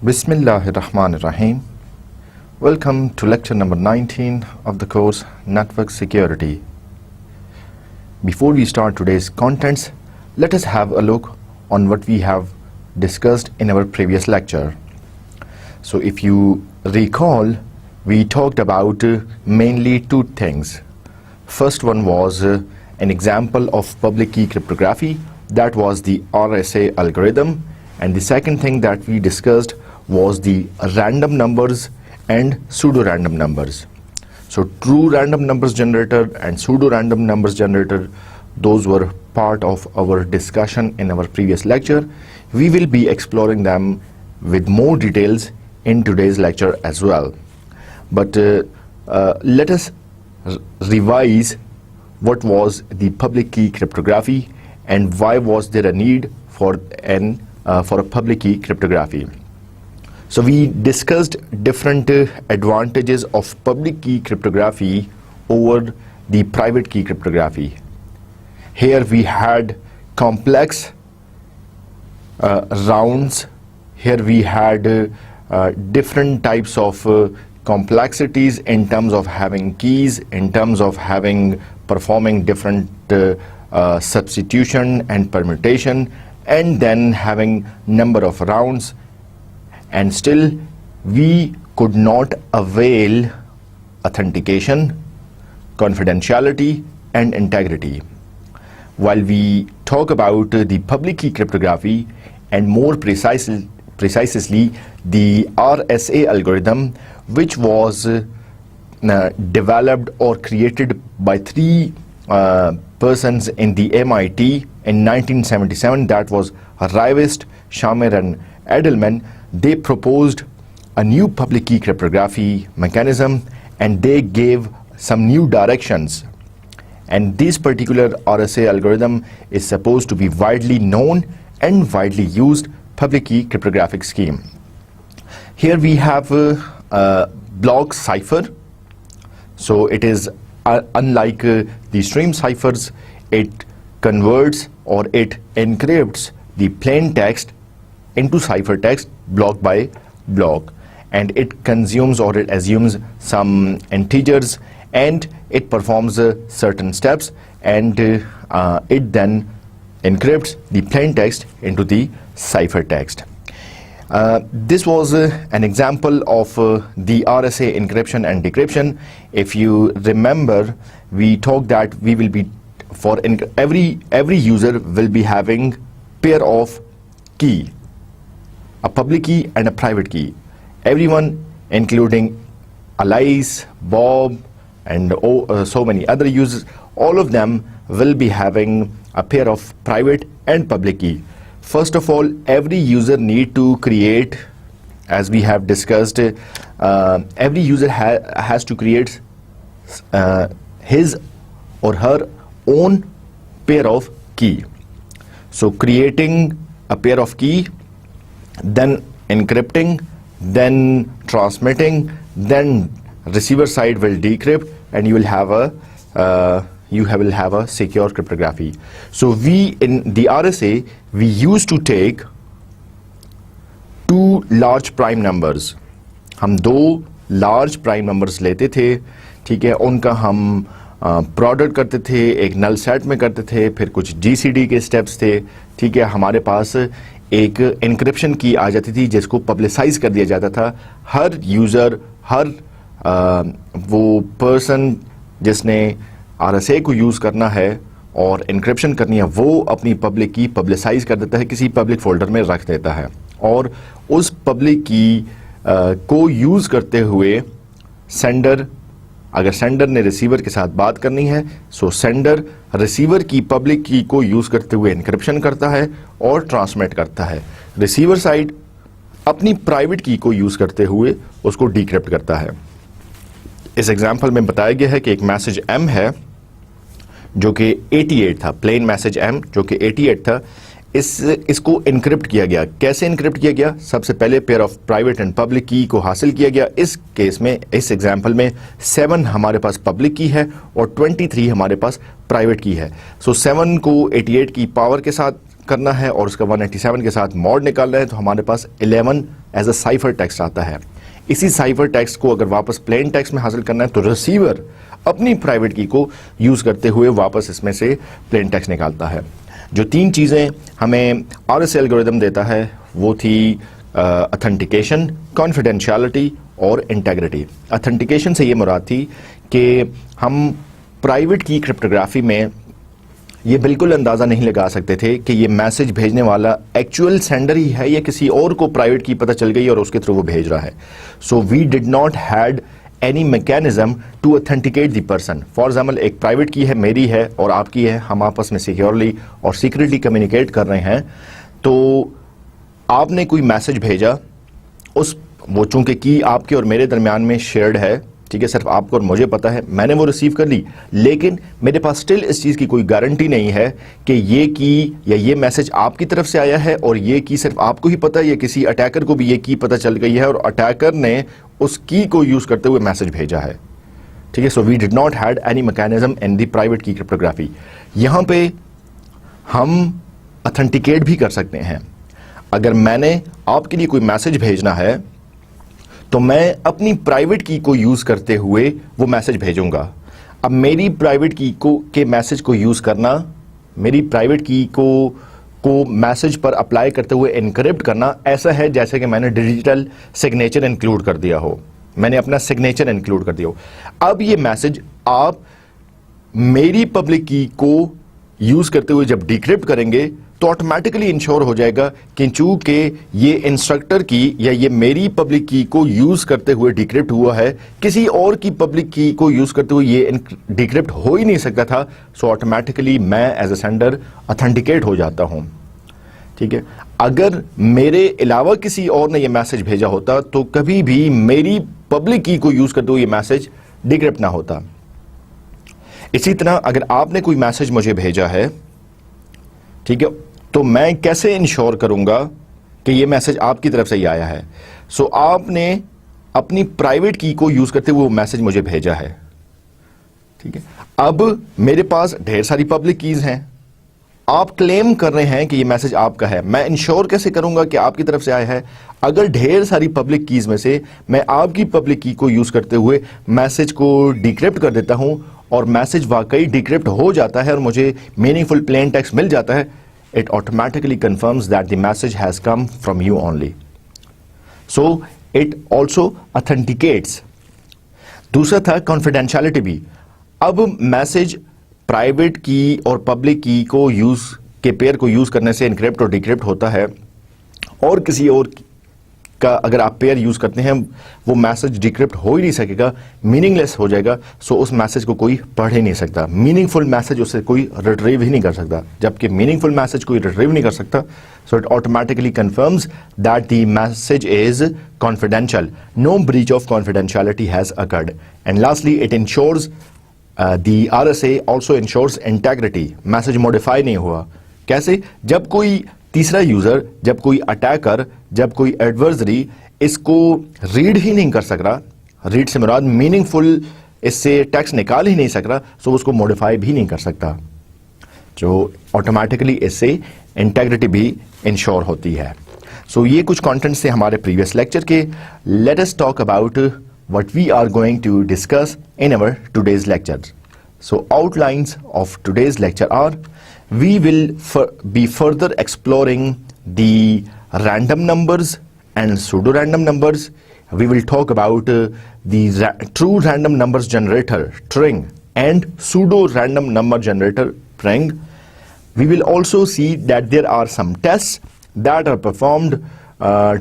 Bismillahirrahmanirrahim. Welcome to lecture number 19 of the course Network Security. Before we start today's contents, let us have a look on what we have discussed in our previous lecture. So if you recall, we talked about mainly two things. First one was an example of public key cryptography, that was the RSA algorithm, and the second thing that we discussed was the random numbers and pseudo-random numbers. So true random numbers generator and pseudo-random numbers generator, those were part of our discussion in our previous lecture. We will be exploring them with more details in today's lecture as well. But let us revise what was the public key cryptography and why was there a need for a public key cryptography. So we discussed different advantages of public key cryptography over the private key cryptography. Here we had complex rounds. Here we had different types of complexities in terms of having keys, in terms of performing different substitution and permutation, and then having number of rounds. And still we could not avail authentication, confidentiality, and integrity. While we talk about the public key cryptography and more precisely the RSA algorithm, which was developed or created by three persons in the MIT in 1977, that was Rivest, Shamir, and Edelman. They proposed a new public key cryptography mechanism and they gave some new directions. And this particular RSA algorithm is supposed to be widely known and widely used public key cryptographic scheme. Here we have a block cipher. So it is unlike the stream ciphers, it converts or it encrypts the plain text into ciphertext block by block, and it consumes or it assumes some integers and it performs certain steps, and it then encrypts the plain text into the ciphertext. This was an example of the RSA encryption and decryption. If you remember, we talked that we will be for every user will be having pair of key, a public key and a private key. Everyone, including Alice, Bob, and so many other users, all of them will be having a pair of private and public key. First of all, every user need to create, as we have discussed, every user has to create his or her own pair of key. So creating a pair of key, then encrypting, then transmitting, then receiver side will decrypt, and you will have a secure cryptography. So we in the RSA we used to take two large prime numbers. हम दो large prime numbers लेते थे, ठीक है, उनका हम product करते थे, एक नल सेट में करते थे, फिर कुछ GCD के स्टेप्स थे, ठीक है, हमारे पास एक एनक्रिप्शन की आ जाती थी जिसको पब्लिसाइज कर दिया जाता था. हर यूज़र, हर वो पर्सन जिसने RSA को यूज़ करना है और एनक्रिप्शन करनी है, वो अपनी पब्लिक की पब्लिसाइज कर देता है, किसी पब्लिक फोल्डर में रख देता है, और उस पब्लिक की को यूज़ करते हुए सेंडर, अगर सेंडर ने रिसीवर के साथ बात करनी है, सो सेंडर रिसीवर की पब्लिक की को यूज़ करते हुए एनक्रिप्शन करता है और ट्रांसमिट करता है. रिसीवर साइड अपनी प्राइवेट की को यूज़ करते हुए उसको डिक्रिप्ट करता है. इस एग्जाम्पल में बताया गया है कि एक मैसेज M है जो कि 88 था, प्लेन मैसेज M जो कि 88 था. इसको इनक्रिप्ट किया गया. कैसे इनक्रिप्ट किया गया? सबसे पहले pair of private and public की को हासिल किया गया. इस केस में, इस एग्जांपल में 7 हमारे पास पब्लिक की है और 23 हमारे पास प्राइवेट की है. सो 7 को 88 की पावर के साथ करना है और उसका 187 के साथ मॉड निकालना है, तो हमारे पास 11 एज अ साइफर टेक्स्ट आता है। इसी साइफर टेक्स्ट को अगर वापस प्लेन टेक्स्ट में हासिल करना है तो रिसीवर अपनी प्राइवेट की को यूज करते हुए वापस इसमें से प्लेन टेक्स्ट निकालता है। जो 3 चीजें हमें RSA एल्गोरिथम देता है वो थी ऑथेंटिकेशन, कॉन्फिडेंशियलिटी और इंटेग्रिटी। ऑथेंटिकेशन से ये मुराद थी कि हम प्राइवेट की क्रिप्टोग्राफी में ये बिल्कुल अंदाज़ा नहीं लगा सकते थे कि ये मैसेज भेजने वाला एक्चुअल सेंडर ही है या किसी और को प्राइवेट की पता चल गई और उसके थ्रू वो भेज रहा है। So we did not had any mechanism to authenticate the person. For example एक प्राइवेट की है, मेरी है और आपकी है, हम आपस में सिक्योरली और सीक्रेटली कम्युनिकेट कर रहे हैं। तो आपने कोई मैसेज भेजा, उस वो चूंकि की आपके और मेरे दरमियान में शेयर्ड है, ठीक है, सिर्फ आपको और मुझे पता है, मैंने वो रिसीव कर ली, लेकिन मेरे पास स्टिल इस चीज़ की कोई गारंटी नहीं है कि ये की या ये मैसेज आपकी तरफ से आया है और ये की सिर्फ आपको ही पता है या किसी अटैकर को भी ये की पता चल गई है और अटैकर ने उस की को यूज़ करते हुए मैसेज भेजा है। ठीक है, so we did not had any mechanism in the private key cryptography. यहाँ पे हम ऑथेंटिकेट भी कर सकते हैं। अगर मैंने आपके लिए कोई मैसेज भेजना है तो मैं अपनी प्राइवेट की को यूज करते हुए वो मैसेज भेजूंगा। अब मेरी प्राइवेट की को के मैसेज को यूज करना, मेरी प्राइवेट की को मैसेज पर अप्लाई करते हुए एनक्रिप्ट करना ऐसा है जैसे कि मैंने डिजिटल सिग्नेचर इंक्लूड कर दिया हो, मैंने अपना सिग्नेचर इंक्लूड कर दिया हो। अब ये मैसेज आप मेरी पब्लिक की को यूज करते हुए जब डिक्रिप्ट करेंगे तो ऑटोमेटिकली इंश्योर हो जाएगा कि चूंकि ये इंस्ट्रक्टर की या ये मेरी पब्लिक की को यूज करते हुए डिक्रिप्ट हुआ है, किसी और की पब्लिक की को यूज करते हुए ये डिक्रिप्ट हो ही नहीं सकता था। सो ऑटोमेटिकली मैं एज अ सेंडर ऑथेंटिकेट हो जाता हूं। ठीक है, अगर मेरे अलावा किसी और ने ये मैसेज भेजा होता तो कभी भी मेरी पब्लिक की को यूज करते हुए ये मैसेज डिक्रिप्ट ना होता। इसी तरह अगर आपने कोई मैसेज मुझे भेजा है, ठीक है, तो मैं कैसे इंश्योर करूंगा कि ये मैसेज आपकी तरफ से ही आया है? सो आपने अपनी प्राइवेट की को यूज करते हुए वो मैसेज मुझे भेजा है। ठीक है, अब मेरे पास ढेर सारी पब्लिक कीज हैं, आप क्लेम कर रहे हैं कि ये मैसेज आपका है, मैं इंश्योर कैसे करूंगा कि आपकी तरफ से आया है? अगर ढेर सारी पब्लिक कीज में से मैं आपकी पब्लिक की को यूज करते हुए मैसेज को डिक्रिप्ट कर देता हूं और मैसेज वाकई डिक्रिप्ट हो जाता है और मुझे मीनिंगफुल प्लेन टेक्स्ट मिल जाता है, it automatically confirms that the message has come from you only. So it also authenticates. दूसरा था confidentiality भी। अब मैसेज प्राइवेट की और पब्लिक की को यूज के पेयर को यूज करने से इनक्रिप्ट और डिक्रिप्ट होता है और किसी और का अगर आप पेयर यूज करते हैं वो मैसेज डिक्रिप्ट हो ही नहीं सकेगा, मीनिंगलेस हो जाएगा। सो उस मैसेज को कोई पढ़ ही नहीं सकता, मीनिंगफुल मैसेज उससे कोई रिट्रीव ही नहीं कर सकता। जबकि मीनिंगफुल मैसेज कोई रिट्रीव नहीं कर सकता, so it automatically confirms that the message is confidential, no breach of confidentiality has occurred. And lastly it ensures the RSA also ensures integrity, message modify नहीं हुआ। कैसे? जब कोई तीसरा यूजर, जब कोई अटैकर, जब कोई एडवर्सरी इसको रीड ही नहीं कर सक रहा, रीड से मुराद मीनिंगफुल इससे टेक्स्ट निकाल ही नहीं सक रहा, सो उसको मॉडिफाई भी नहीं कर सकता, जो ऑटोमेटिकली इससे इंटेग्रिटी भी इंश्योर होती है। सो ये कुछ कंटेंट्स थे हमारे प्रीवियस लेक्चर के। Let us talk about what we are going to discuss in our today's lecture. So outlines of today's lecture are: we will be further exploring the random numbers and pseudo-random numbers. We will talk about the true random numbers generator string and pseudo-random number generator string. We will also see that there are some tests that are performed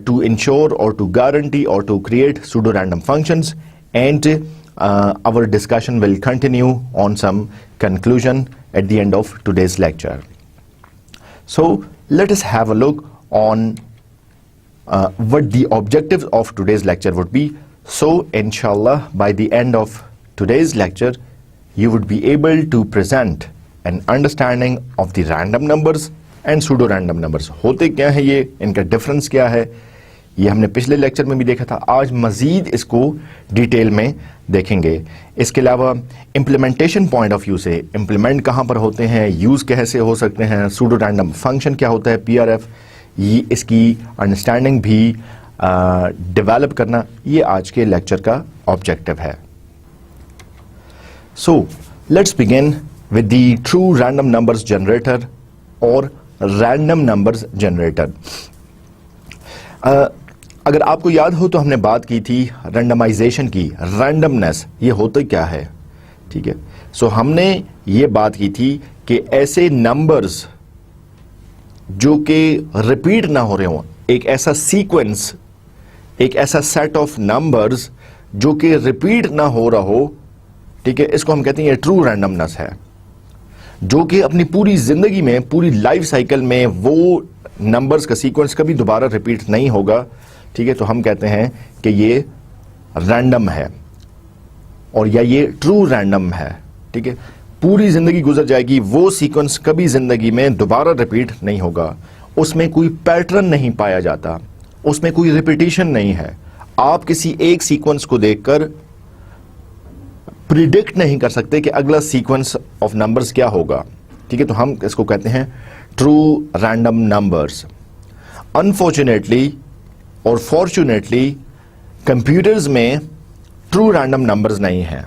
to ensure or to guarantee or to create pseudo-random functions, and our discussion will continue on some conclusion at the end of today's lecture. So let us have a look on what the objectives of today's lecture would be. So inshallah by the end of today's lecture you would be able to present an understanding of the random numbers and pseudo random numbers. होते क्या है ये, इनका difference क्या है, ये हमने पिछले लेक्चर में भी देखा था। आज मजीद इसको डिटेल में देखेंगे। इसके अलावा इम्प्लीमेंटेशन पॉइंट ऑफ व्यू से इम्प्लीमेंट कहाँ पर होते हैं, यूज़ कैसे हो सकते हैं, सूडो रैंडम फंक्शन क्या होता है, PRF, ये इसकी अंडरस्टैंडिंग भी डेवलप करना, ये आज के लेक्चर का ऑब्जेक्टिव है। So let's begin with the true random numbers generator और random numbers generator। अगर आपको याद हो तो हमने बात की थी रैंडमाइजेशन की, रैंडमनेस ये होता क्या है, ठीक है। सो हमने ये बात की थी कि ऐसे नंबर्स जो कि रिपीट ना हो रहे हों, एक ऐसा सीक्वेंस, एक ऐसा सेट ऑफ नंबर्स जो कि रिपीट ना हो रहा हो, ठीक है, इसको हम कहते हैं ये ट्रू रैंडमनेस है, जो कि अपनी पूरी जिंदगी में, पूरी लाइफ साइकिल में वो नंबर्स का सीक्वेंस कभी दोबारा रिपीट नहीं होगा, ठीक है। तो हम कहते हैं कि ये रैंडम है और या ये ट्रू रैंडम है, ठीक है। पूरी जिंदगी गुजर जाएगी, वो सीक्वेंस कभी जिंदगी में दोबारा रिपीट नहीं होगा, उसमें कोई पैटर्न नहीं पाया जाता, उसमें कोई रिपीटिशन नहीं है। आप किसी एक सीक्वेंस को देखकर प्रिडिक्ट नहीं कर सकते कि अगला सीक्वेंस ऑफ नंबर्स क्या होगा, ठीक है। तो हम इसको कहते हैं ट्रू रैंडम नंबर्स। अनफॉर्चुनेटली और फॉर्चुनेटली कंप्यूटर्स में ट्रू रैंडम नंबर्स नहीं हैं,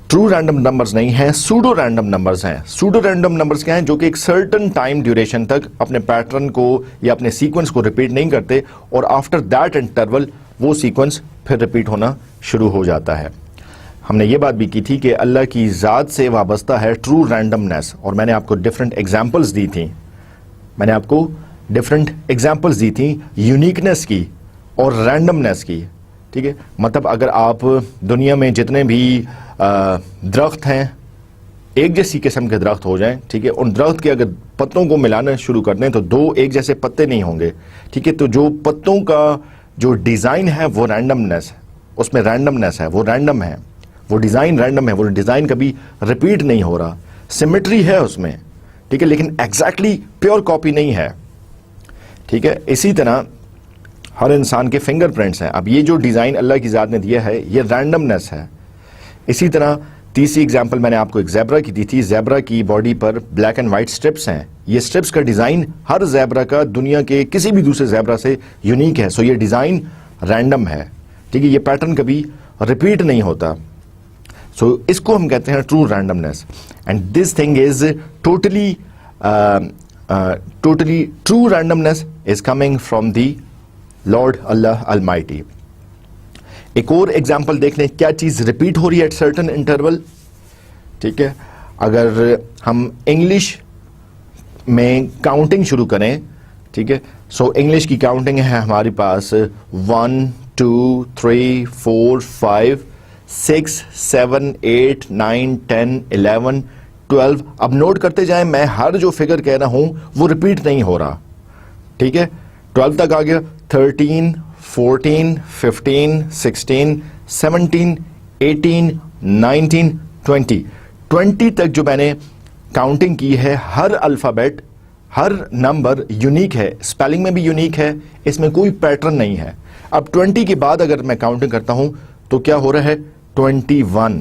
ट्रू रैंडम नंबर्स नहीं हैं, सूडो रैंडम नंबर्स हैं। सूडो रैंडम नंबर्स क्या हैं? जो कि एक सर्टेन टाइम ड्यूरेशन तक अपने पैटर्न को या अपने सीक्वेंस को रिपीट नहीं करते और आफ्टर दैट इंटरवल वो सीक्वेंस फिर रिपीट होना शुरू हो जाता है। हमने ये बात भी की थी कि अल्लाह की ज़ात से वाबस्ता है ट्रू रैंडमनेस, और मैंने आपको डिफरेंट एग्जांपल्स दी थी, मैंने आपको डिफरेंट एग्जांपल्स दी थी यूनिकनेस की और रैंडमनेस की, ठीक है। मतलब अगर आप दुनिया में जितने भी दरख्त हैं, एक जैसी किस्म के दरख्त हो जाएं, ठीक है, उन दरख्त के अगर पत्तों को मिलाना शुरू कर दें तो दो एक जैसे पत्ते नहीं होंगे, ठीक है। तो जो पत्तों का जो डिज़ाइन है वो रैंडमनेस है, उसमें रैंडमनेस है, वो रैंडम है, वो डिज़ाइन रैंडम है, वो डिज़ाइन कभी रिपीट नहीं हो रहा, सिमेट्री है उसमें, ठीक है, लेकिन एग्जैक्टली प्योर कॉपी नहीं है, ठीक है। इसी तरह हर इंसान के फिंगरप्रिंट्स हैं। अब ये जो डिज़ाइन अल्लाह की ज़ात ने दिया है ये रैंडमनेस है। इसी तरह तीसरी एग्जांपल मैंने आपको एक ज़ेब्रा की दी थी। ज़ेब्रा की बॉडी पर ब्लैक एंड वाइट स्ट्रिप्स हैं, ये स्ट्रिप्स का डिज़ाइन हर ज़ेब्रा का दुनिया के किसी भी दूसरे ज़ेब्रा से यूनिक है। सो ये डिज़ाइन रैंडम है, ठीक है, ये पैटर्न कभी रिपीट नहीं होता। सो इसको हम कहते हैं true randomness, and this thing is totally true randomness is coming from the Lord Allah Almighty. एक और एग्जाम्पल देख लें, क्या चीज़ रिपीट हो रही है एट सर्टन इंटरवल, ठीक है। अगर हम इंग्लिश में काउंटिंग शुरू करें, ठीक है, सो इंग्लिश की काउंटिंग है हमारे पास 1 2 3 4 5 6 7 8 9 10 11 12। अब नोट करते जाएं, मैं हर जो फिगर कह रहा हूं वो रिपीट नहीं हो रहा, ठीक है। 12 तक आ गया, 13 14 15 16 17 18 19 20 तक जो मैंने काउंटिंग की है, हर अल्फ़ाबेट, हर नंबर यूनिक है, स्पेलिंग में भी यूनिक है, इसमें कोई पैटर्न नहीं है। अब 20 के बाद अगर मैं काउंटिंग करता हूं तो क्या हो रहा है? 21,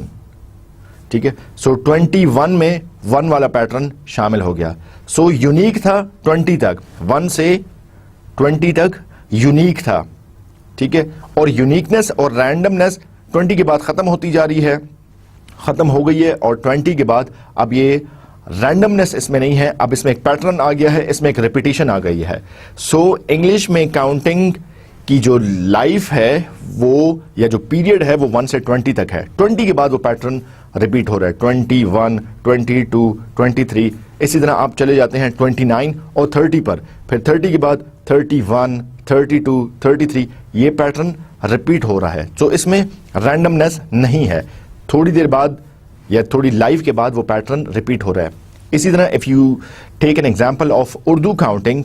ठीक है। सो 21 में 1 वाला पैटर्न शामिल हो गया। सो यूनिक था 20 तक, 1 से 20 तक यूनिक था, ठीक है। और यूनिकनेस और रैंडमनेस 20 के बाद खत्म होती जा रही है, खत्म हो गई है, और 20 के बाद अब ये रैंडमनेस इसमें नहीं है, अब इसमें एक पैटर्न आ गया है, इसमें एक रिपीटिशन आ गई है। सो इंग्लिश में काउंटिंग की जो लाइफ है वो, या जो पीरियड है वो 1 से 20 तक है। 20 के बाद वो पैटर्न रिपीट हो रहा है, 21 22 23, इसी तरह आप चले जाते हैं 29 और 30 पर, फिर 30 के बाद 31 32 33, ये पैटर्न रिपीट हो रहा है। तो इसमें रैंडमनेस नहीं है, थोड़ी देर बाद या थोड़ी लाइफ के बाद वो पैटर्न रिपीट हो रहा है। इसी तरह if you take an example of Urdu counting,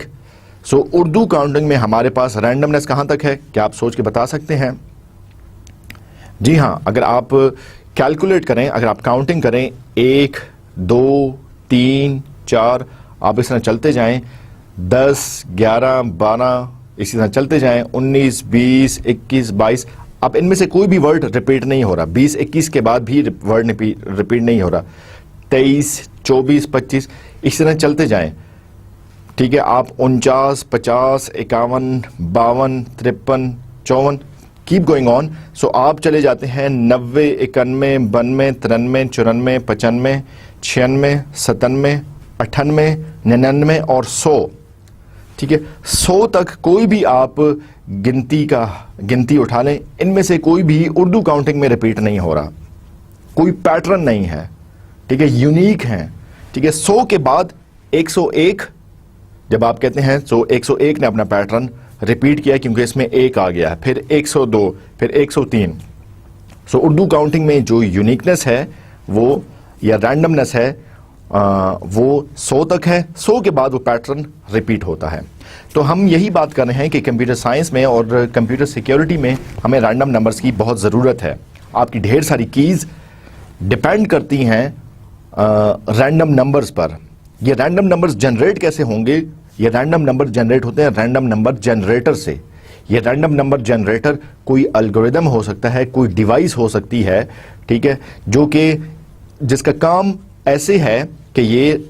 so Urdu counting में हमारे पास रैंडमनेस कहां तक है, क्या आप सोच के बता सकते हैं? जी हां, अगर आप कैलकुलेट करें, अगर आप काउंटिंग करें 1 2 3 4, आप इस तरह चलते जाएं, 10 11 12, इसी तरह चलते जाएं, 19 20 21 22, अब इनमें से कोई भी वर्ड रिपीट नहीं हो रहा, 20 21 के बाद भी वर्ड रिपीट नहीं हो रहा, 23 24 25, इस तरह चलते जाएं। ठीक है, आप 49, 50, 51, 52, 53, 54 कीप गोइंग ऑन। सो आप चले जाते हैं 90, 91, 92, 93, 94, 95, 96, 97, 98, 99 और 100। ठीक है, 100 तक कोई भी आप गिनती उठा लें, इनमें से कोई भी उर्दू काउंटिंग में रिपीट नहीं हो रहा, कोई पैटर्न नहीं है। ठीक है, यूनिक है। ठीक है, 100 के बाद 101 जब आप कहते हैं, तो 101 ने अपना पैटर्न रिपीट किया क्योंकि इसमें एक आ गया है, फिर 102, फिर 103। सो उर्दू काउंटिंग में जो यूनिकनेस है वो, या रैंडमनेस है, वो 100 तक है। 100 के बाद वो पैटर्न रिपीट होता है। तो हम यही बात कर रहे हैं कि कंप्यूटर साइंस में और कंप्यूटर सिक्योरिटी में हमें रैंडम नंबर्स की बहुत ज़रूरत है। आपकी ढेर सारी कीज़ डिपेंड करती हैं रैंडम नंबर्स पर। ये रैंडम नंबर्स जनरेट कैसे होंगे? ये रैंडम नंबर जनरेट होते हैं रैंडम नंबर जनरेटर से। ये रैंडम नंबर जनरेटर कोई एल्गोरिदम हो सकता है, कोई डिवाइस हो सकती है, ठीक है, जो कि जिसका काम ऐसे है कि ये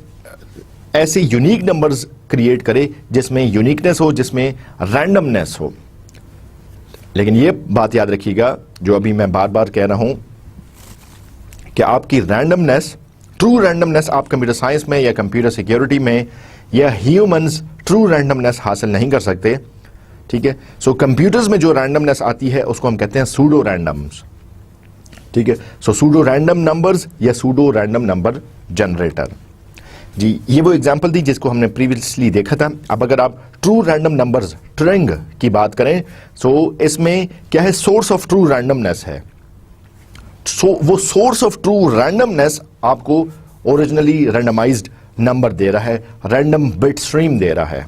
ऐसे यूनिक नंबर्स क्रिएट करे जिसमें यूनिकनेस हो, जिसमें रैंडमनेस हो। लेकिन ये बात याद रखिएगा, जो अभी मैं बार बार कह रहा हूं, कि आपकी रैंडमनेस, ट्रू रैंडमनेस आप कंप्यूटर साइंस में या कंप्यूटर सिक्योरिटी में या ह्यूमंस ट्रू रैंडमनेस हासिल नहीं कर सकते। ठीक है, सो कंप्यूटर्स में जो रैंडमनेस आती है उसको हम कहते हैं सूडो रैंडम्स। ठीक है, सो सूडो रैंडम नंबर्स या सूडो रैंडम नंबर जनरेटर। जी, ये वो एग्जांपल थी जिसको हमने प्रीवियसली देखा था। अब अगर आप ट्रू रैंडम नंबर्स ट्रिंग की बात करें, सो इसमें क्या है, सोर्स ऑफ ट्रू रैंडमनेस है। वो सोर्स ऑफ ट्रू रैंडमनेस आपको ओरिजिनली रैंडमाइज्ड नंबर दे रहा है, रैंडम बिट स्ट्रीम दे रहा है।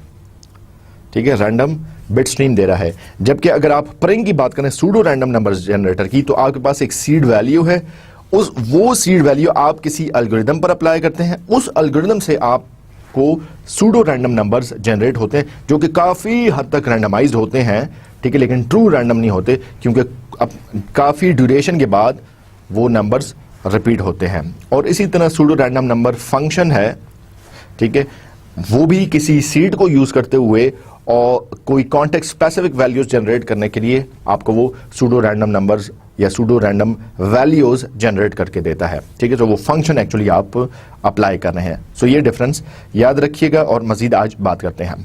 ठीक है, रैंडम बिट स्ट्रीम दे रहा है। जबकि अगर आप प्रिंग की बात करें, सूडो रैंडम नंबर जनरेटर की, तो आपके पास एक सीड वैल्यू है। वो सीड वैल्यू आप किसी एल्गोरिदम पर अप्लाई करते हैं, उस एल्गोरिदम से आपको सूडो रैंडम नंबर्स जनरेट होते हैं, जो कि काफी हद तक रैंडमाइज्ड होते हैं। ठीक है, लेकिन ट्रू रैंडम नहीं होते, क्योंकि अब काफी ड्यूरेशन के बाद वो नंबर्स रिपीट होते हैं। और इसी तरह सूडो रैंडम नंबर फंक्शन है, ठीक है, वो भी किसी सीड को यूज करते हुए और कोई कॉन्टेक्स्ट स्पेसिफिक वैल्यूज जनरेट करने के लिए आपको वो सूडो रैंडम नंबर्स या सूडो रैंडम वैल्यूज जनरेट करके देता है। ठीक है, तो वो फंक्शन एक्चुअली आप अप्लाई कर रहे हैं। सो ये डिफरेंस याद रखिएगा और मजीद आज बात करते हैं।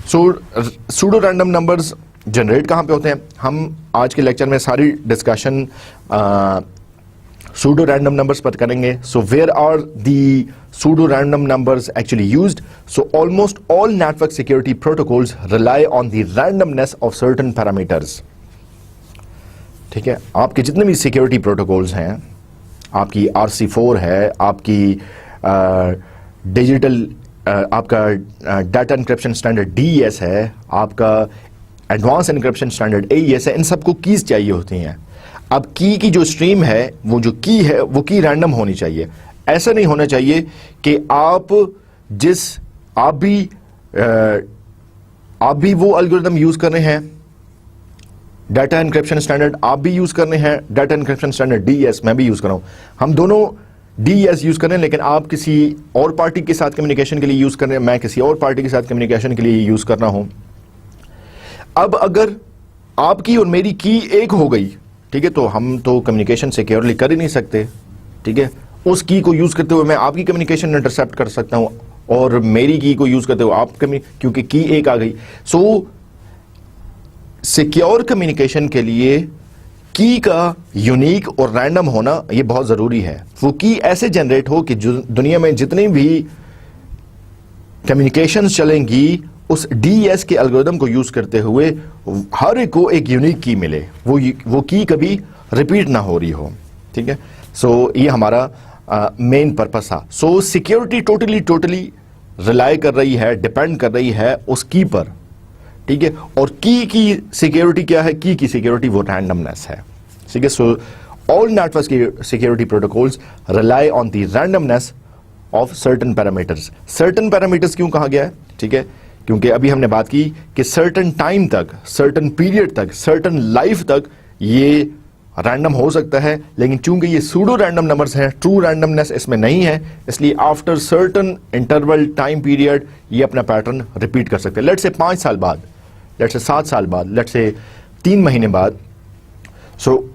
सूडो रैंडम नंबर्स जनरेट कहाँ पे होते हैं? हम आज के लेक्चर में सारी डिस्कशन pseudo random numbers पर करेंगे। So where are the pseudo random numbers actually used? So almost all network security protocols rely on the randomness of certain parameters. ठीक है, आपके जितने भी सिक्योरिटी प्रोटोकॉल्स हैं, आपकी RC4 है, आपकी डिजिटल आपका डाटा इंक्रिप्शन स्टैंडर्ड DES है, आपका एडवांस इंक्रिप्शन स्टैंडर्ड AES है, इन सबको कीज चाहिए होती हैं। अब की की जो स्ट्रीम है, वो जो की है, वो की रैंडम होनी चाहिए। ऐसा नहीं होना चाहिए कि आप भी वो एल्गोरिथम यूज कर रहे हैं, डाटा इंक्रिप्शन स्टैंडर्ड आप भी यूज कर रहे हैं, डाटा इंक्रिप्शन स्टैंडर्ड DES मैं भी यूज कर रहा हूं, हम दोनों DES यूज कर रहे हैं, लेकिन आप किसी और पार्टी के साथ कम्युनिकेशन के लिए यूज कर रहे हैं, मैं किसी और पार्टी के साथ कम्युनिकेशन के लिए यूज कर रहा हूं। अब अगर आपकी और मेरी की एक हो गई, ठीक है, तो हम तो कम्युनिकेशन सिक्योरली कर ही नहीं सकते। ठीक है, उस की को यूज करते हुए मैं आपकी कम्युनिकेशन इंटरसेप्ट कर सकता हूं और मेरी की को यूज करते हुए आप क्योंकि की एक आ गई। सो सिक्योर कम्युनिकेशन के लिए की का यूनिक और रैंडम होना ये बहुत जरूरी है। वो की ऐसे जनरेट हो कि दुनिया में जितनी भी कम्युनिकेशन चलेंगी, उस DES के एल्गोरिथम को यूज करते हुए हर एक को एक यूनिक की मिले, वो की कभी रिपीट ना हो रही हो। ठीक है, सो ये हमारा मेन पर्पस था। सो सिक्योरिटी टोटली रिलाई कर रही है, डिपेंड कर रही है उस की पर। ठीक है, और की सिक्योरिटी क्या है? की सिक्योरिटी वो रैंडमनेस है। ठीक है, so all network security protocols rely on the randomness of certain parameters. Certain parameters क्यों कहा गया है? ठीक है, क्योंकि अभी हमने बात की कि सर्टेन टाइम तक, सर्टेन पीरियड तक, सर्टेन लाइफ तक ये रैंडम हो सकता है, लेकिन चूंकि ये सूडो रैंडम नंबर्स हैं, ट्रू रैंडमनेस इसमें नहीं है, इसलिए after certain interval time period ये अपना पैटर्न रिपीट कर सकते हैं। लेट्स से 5 साल बाद, लेट्स से 7 साल बाद, लेट्स से 3 महीने बाद, सो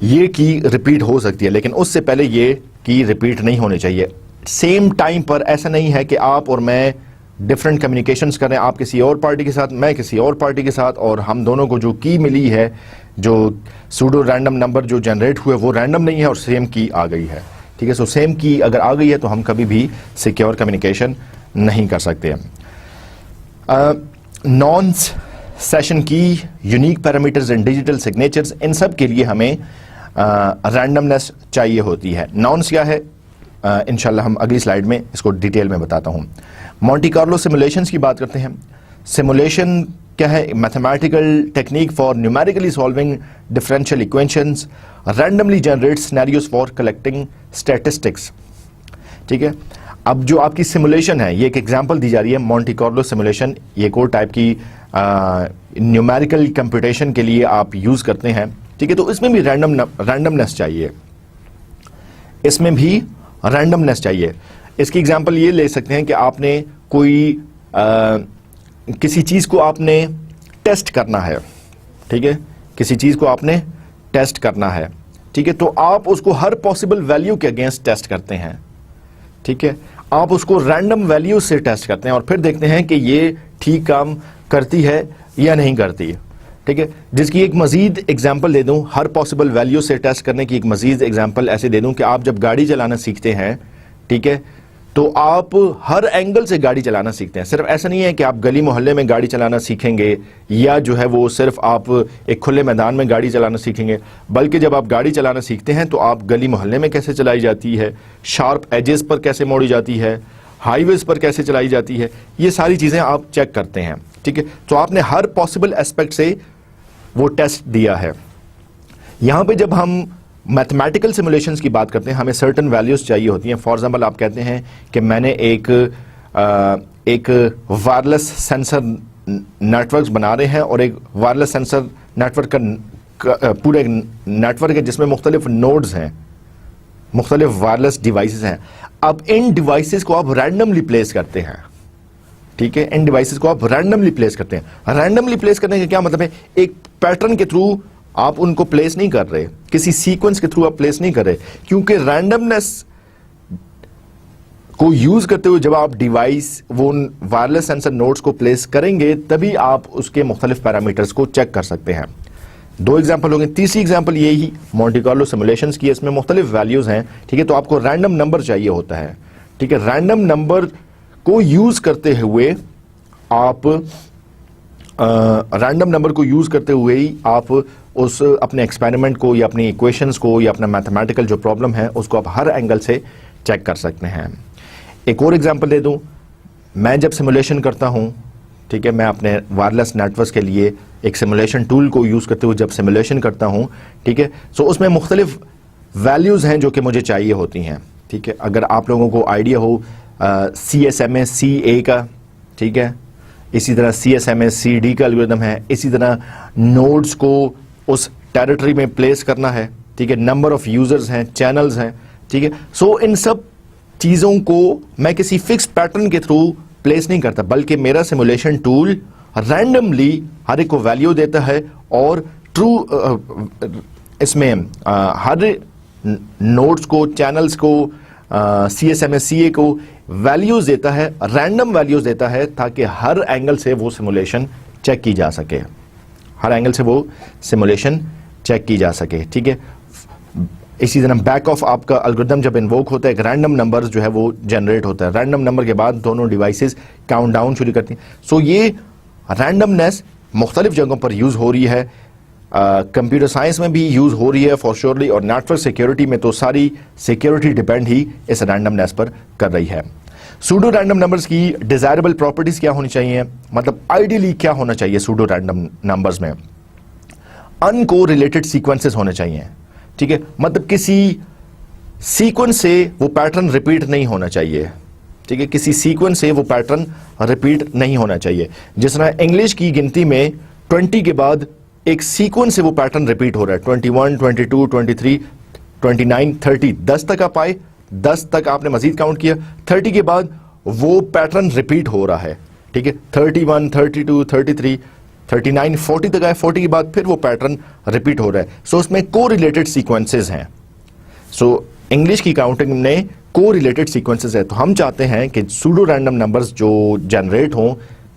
ये की रिपीट हो सकती है, लेकिन उससे पहले ये की रिपीट नहीं होनी चाहिए। सेम टाइम पर ऐसा नहीं है कि आप और मैं डिफरेंट कम्युनिकेशंस कर रहे हैं, आप किसी और पार्टी के साथ, मैं किसी और पार्टी के साथ, और हम दोनों को जो की मिली है, जो सूडो रैंडम नंबर जो जनरेट हुए वो रैंडम नहीं है और सेम की आ गई है। ठीक है, सो सेम की अगर आ गई है तो हम कभी भी सिक्योर कम्युनिकेशन नहीं कर सकते हैं। नॉन्स, सेशन की, unique parameters and digital signatures, इन सब के लिए हमें रैंडमनेस चाहिए होती है। नॉन्स क्या है, इंशाल्लाह हम अगली स्लाइड में इसको डिटेल में बताता हूं। मॉन्टी कार्लो सिमुलेशंस की बात करते हैं। सिमुलेशन क्या है? Mathematical technique for numerically solving differential equations, randomly generate scenarios for collecting statistics. ठीक है, अब जो आपकी सिमुलेशन है, ये एक एग्जांपल दी जा रही है मॉन्टी कार्लो सिमुलेशन, ये एक और टाइप की न्यूमेरिकल कंप्यूटेशन के लिए आप यूज करते हैं। ठीक है, तो इसमें भी रैंडमनेस चाहिए, इसमें भी रैंडमनेस चाहिए। इसकी एग्जांपल ये ले सकते हैं कि आपने कोई किसी चीज को आपने टेस्ट करना है। ठीक है, किसी चीज को आपने टेस्ट करना है। ठीक है, तो आप उसको हर पॉसिबल वैल्यू के अगेंस्ट टेस्ट करते हैं। ठीक है, आप उसको रैंडम वैल्यू से टेस्ट करते हैं और फिर देखते हैं कि ये ठीक काम करती है या नहीं करती। ठीक है, जिसकी एक मजीद एग्जांपल दे दूं, हर पॉसिबल वैल्यू से टेस्ट करने की एक मजीद एग्जांपल ऐसे दे दूं कि आप जब गाड़ी चलाना सीखते हैं, ठीक है, तो आप हर एंगल से गाड़ी चलाना सीखते हैं। सिर्फ ऐसा नहीं है कि आप गली मोहल्ले में गाड़ी चलाना सीखेंगे या जो है वो सिर्फ आप एक खुले मैदान में गाड़ी चलाना सीखेंगे, बल्कि जब आप गाड़ी चलाना सीखते हैं तो आप गली मोहल्ले में कैसे चलाई जाती है, शार्प एजेस पर कैसे मोड़ी जाती है, हाईवेज पर कैसे चलाई जाती है, ये सारी चीज़ें आप चेक करते हैं। ठीक है, तो आपने हर पॉसिबल एस्पेक्ट से वो टेस्ट दिया है। यहां पे जब हम मैथमेटिकल सिमुलेशंस की बात करते हैं, हमें सर्टेन वैल्यूज चाहिए होती हैं। फॉर एग्जांपल, आप कहते हैं कि मैंने एक वायरलेस सेंसर नेटवर्क्स बना रहे हैं और एक वायरलेस सेंसर नेटवर्क का पूरे नेटवर्क है जिसमें मुख्तलिफ नोड्स हैं, मुख्तलिफ वायरलेस डिवाइसेस हैं। अब इन डिवाइसेस को आप रैंडमली प्लेस करते हैं। ठीक है, इन डिवाइसेस को आप रैंडमली प्लेस करते हैं। रैंडमली प्लेस करने का क्या मतलब है? एक पैटर्न के थ्रू आप उनको प्लेस नहीं कर रहे, किसी सीक्वेंस के थ्रू आप प्लेस नहीं कर रहे, क्योंकि रैंडमनेस को यूज करते हुए जब आप डिवाइस वो वायरलेस सेंसर नोड्स को प्लेस करेंगे तभी आप उसके मुख्तलिफ पैरामीटर्स को चेक कर सकते हैं। 2 एग्जाम्पल हो गए। तीसरी एग्जाम्पल यही मॉन्टी कार्लो सिमुलेशंस की है, इसमें मुख्तलिफ वैल्यूज हैं। ठीक है, तो आपको रैंडम नंबर चाहिए होता है। ठीक है, रैंडम नंबर को यूज करते हुए आप रैंडम नंबर को यूज करते हुए ही आप उस अपने एक्सपेरिमेंट को या अपनी इक्वेशंस को या अपना मैथमेटिकल जो प्रॉब्लम है उसको आप हर एंगल से चेक कर सकते हैं। एक और एग्जांपल दे दूं, मैं जब सिमुलेशन करता हूं, ठीक है, मैं अपने वायरलेस नेटवर्क के लिए एक सिमुलेशन टूल को यूज करते हुए जब सिमुलेशन करता हूं, ठीक है, सो उसमें मुख्तलिफ वैल्यूज हैं जो कि मुझे चाहिए होती हैं। ठीक है, अगर आप लोगों को आइडिया हो CSMA-CA का, ठीक है, इसी तरह CSMA-CD का एल्गोरिथम है, इसी तरह नोड्स को उस टेरिटरी में प्लेस करना है। ठीक है, नंबर ऑफ यूजर्स हैं, चैनल्स हैं। ठीक है, सो इन सब चीज़ों को मैं किसी फिक्स पैटर्न के थ्रू प्लेस नहीं करता, बल्कि मेरा सिमुलेशन टूल रैंडमली हर एक को वैल्यू देता है और ट्रू इसमें हर नोड्स को, चैनल्स को, CSMA-CA को वैल्यूज देता है, रैंडम वैल्यूज देता है, ताकि हर एंगल से वो सिमुलेशन चेक की जा सके, हर एंगल से वो सिमुलेशन चेक की जा सके। ठीक है, इसी तरह बैक ऑफ आपका एल्गोरिथम जब इन्वोक होता है, एक रैंडम नंबर जो है वो जनरेट होता है। रैंडम नंबर के बाद दोनों डिवाइसेस काउंट डाउन शुरू करती हैं। सो ये रैंडमनेस मुख्तलिफ जगहों पर यूज हो रही है, कंप्यूटर साइंस में भी यूज हो रही है फॉर श्योरली, और नेटवर्क सिक्योरिटी में तो सारी सिक्योरिटी डिपेंड ही इस रैंडमनेस पर कर रही है। सूडो रैंडम नंबर्स की डिजायरेबल प्रॉपर्टीज क्या होनी चाहिए, मतलब आइडियली क्या होना चाहिए सूडो रैंडम नंबर्स में? अनकोरिलेटेड सीक्वेंसेस होने चाहिए। ठीक है, मतलब किसी सीक्वेंस से वो पैटर्न रिपीट नहीं होना चाहिए। ठीक है, किसी सीक्वेंस से वो पैटर्न रिपीट नहीं होना चाहिए। जिस तरह इंग्लिश की गिनती में 20 के बाद एक सीक्वेंस से वो पैटर्न रिपीट हो रहा है, 21, 22, 23, 29, 30, 10 तक आप आए, 10 तक आपने मजीद काउंट किया, 30 के बाद वो पैटर्न रिपीट हो रहा है, ठीक है, 31, 32, 33, 39, 40 तक आए, 40 के बाद फिर वो पैटर्न रिपीट हो रहा है। सो उसमें को रिलेटेड सीक्वेंसेस हैं। सो इंग्लिश की काउंटिंग में को रिलेटेड सीक्वेंसेस है। तो हम चाहते हैं कि सूडो रैंडम नंबर्स जो जनरेट हों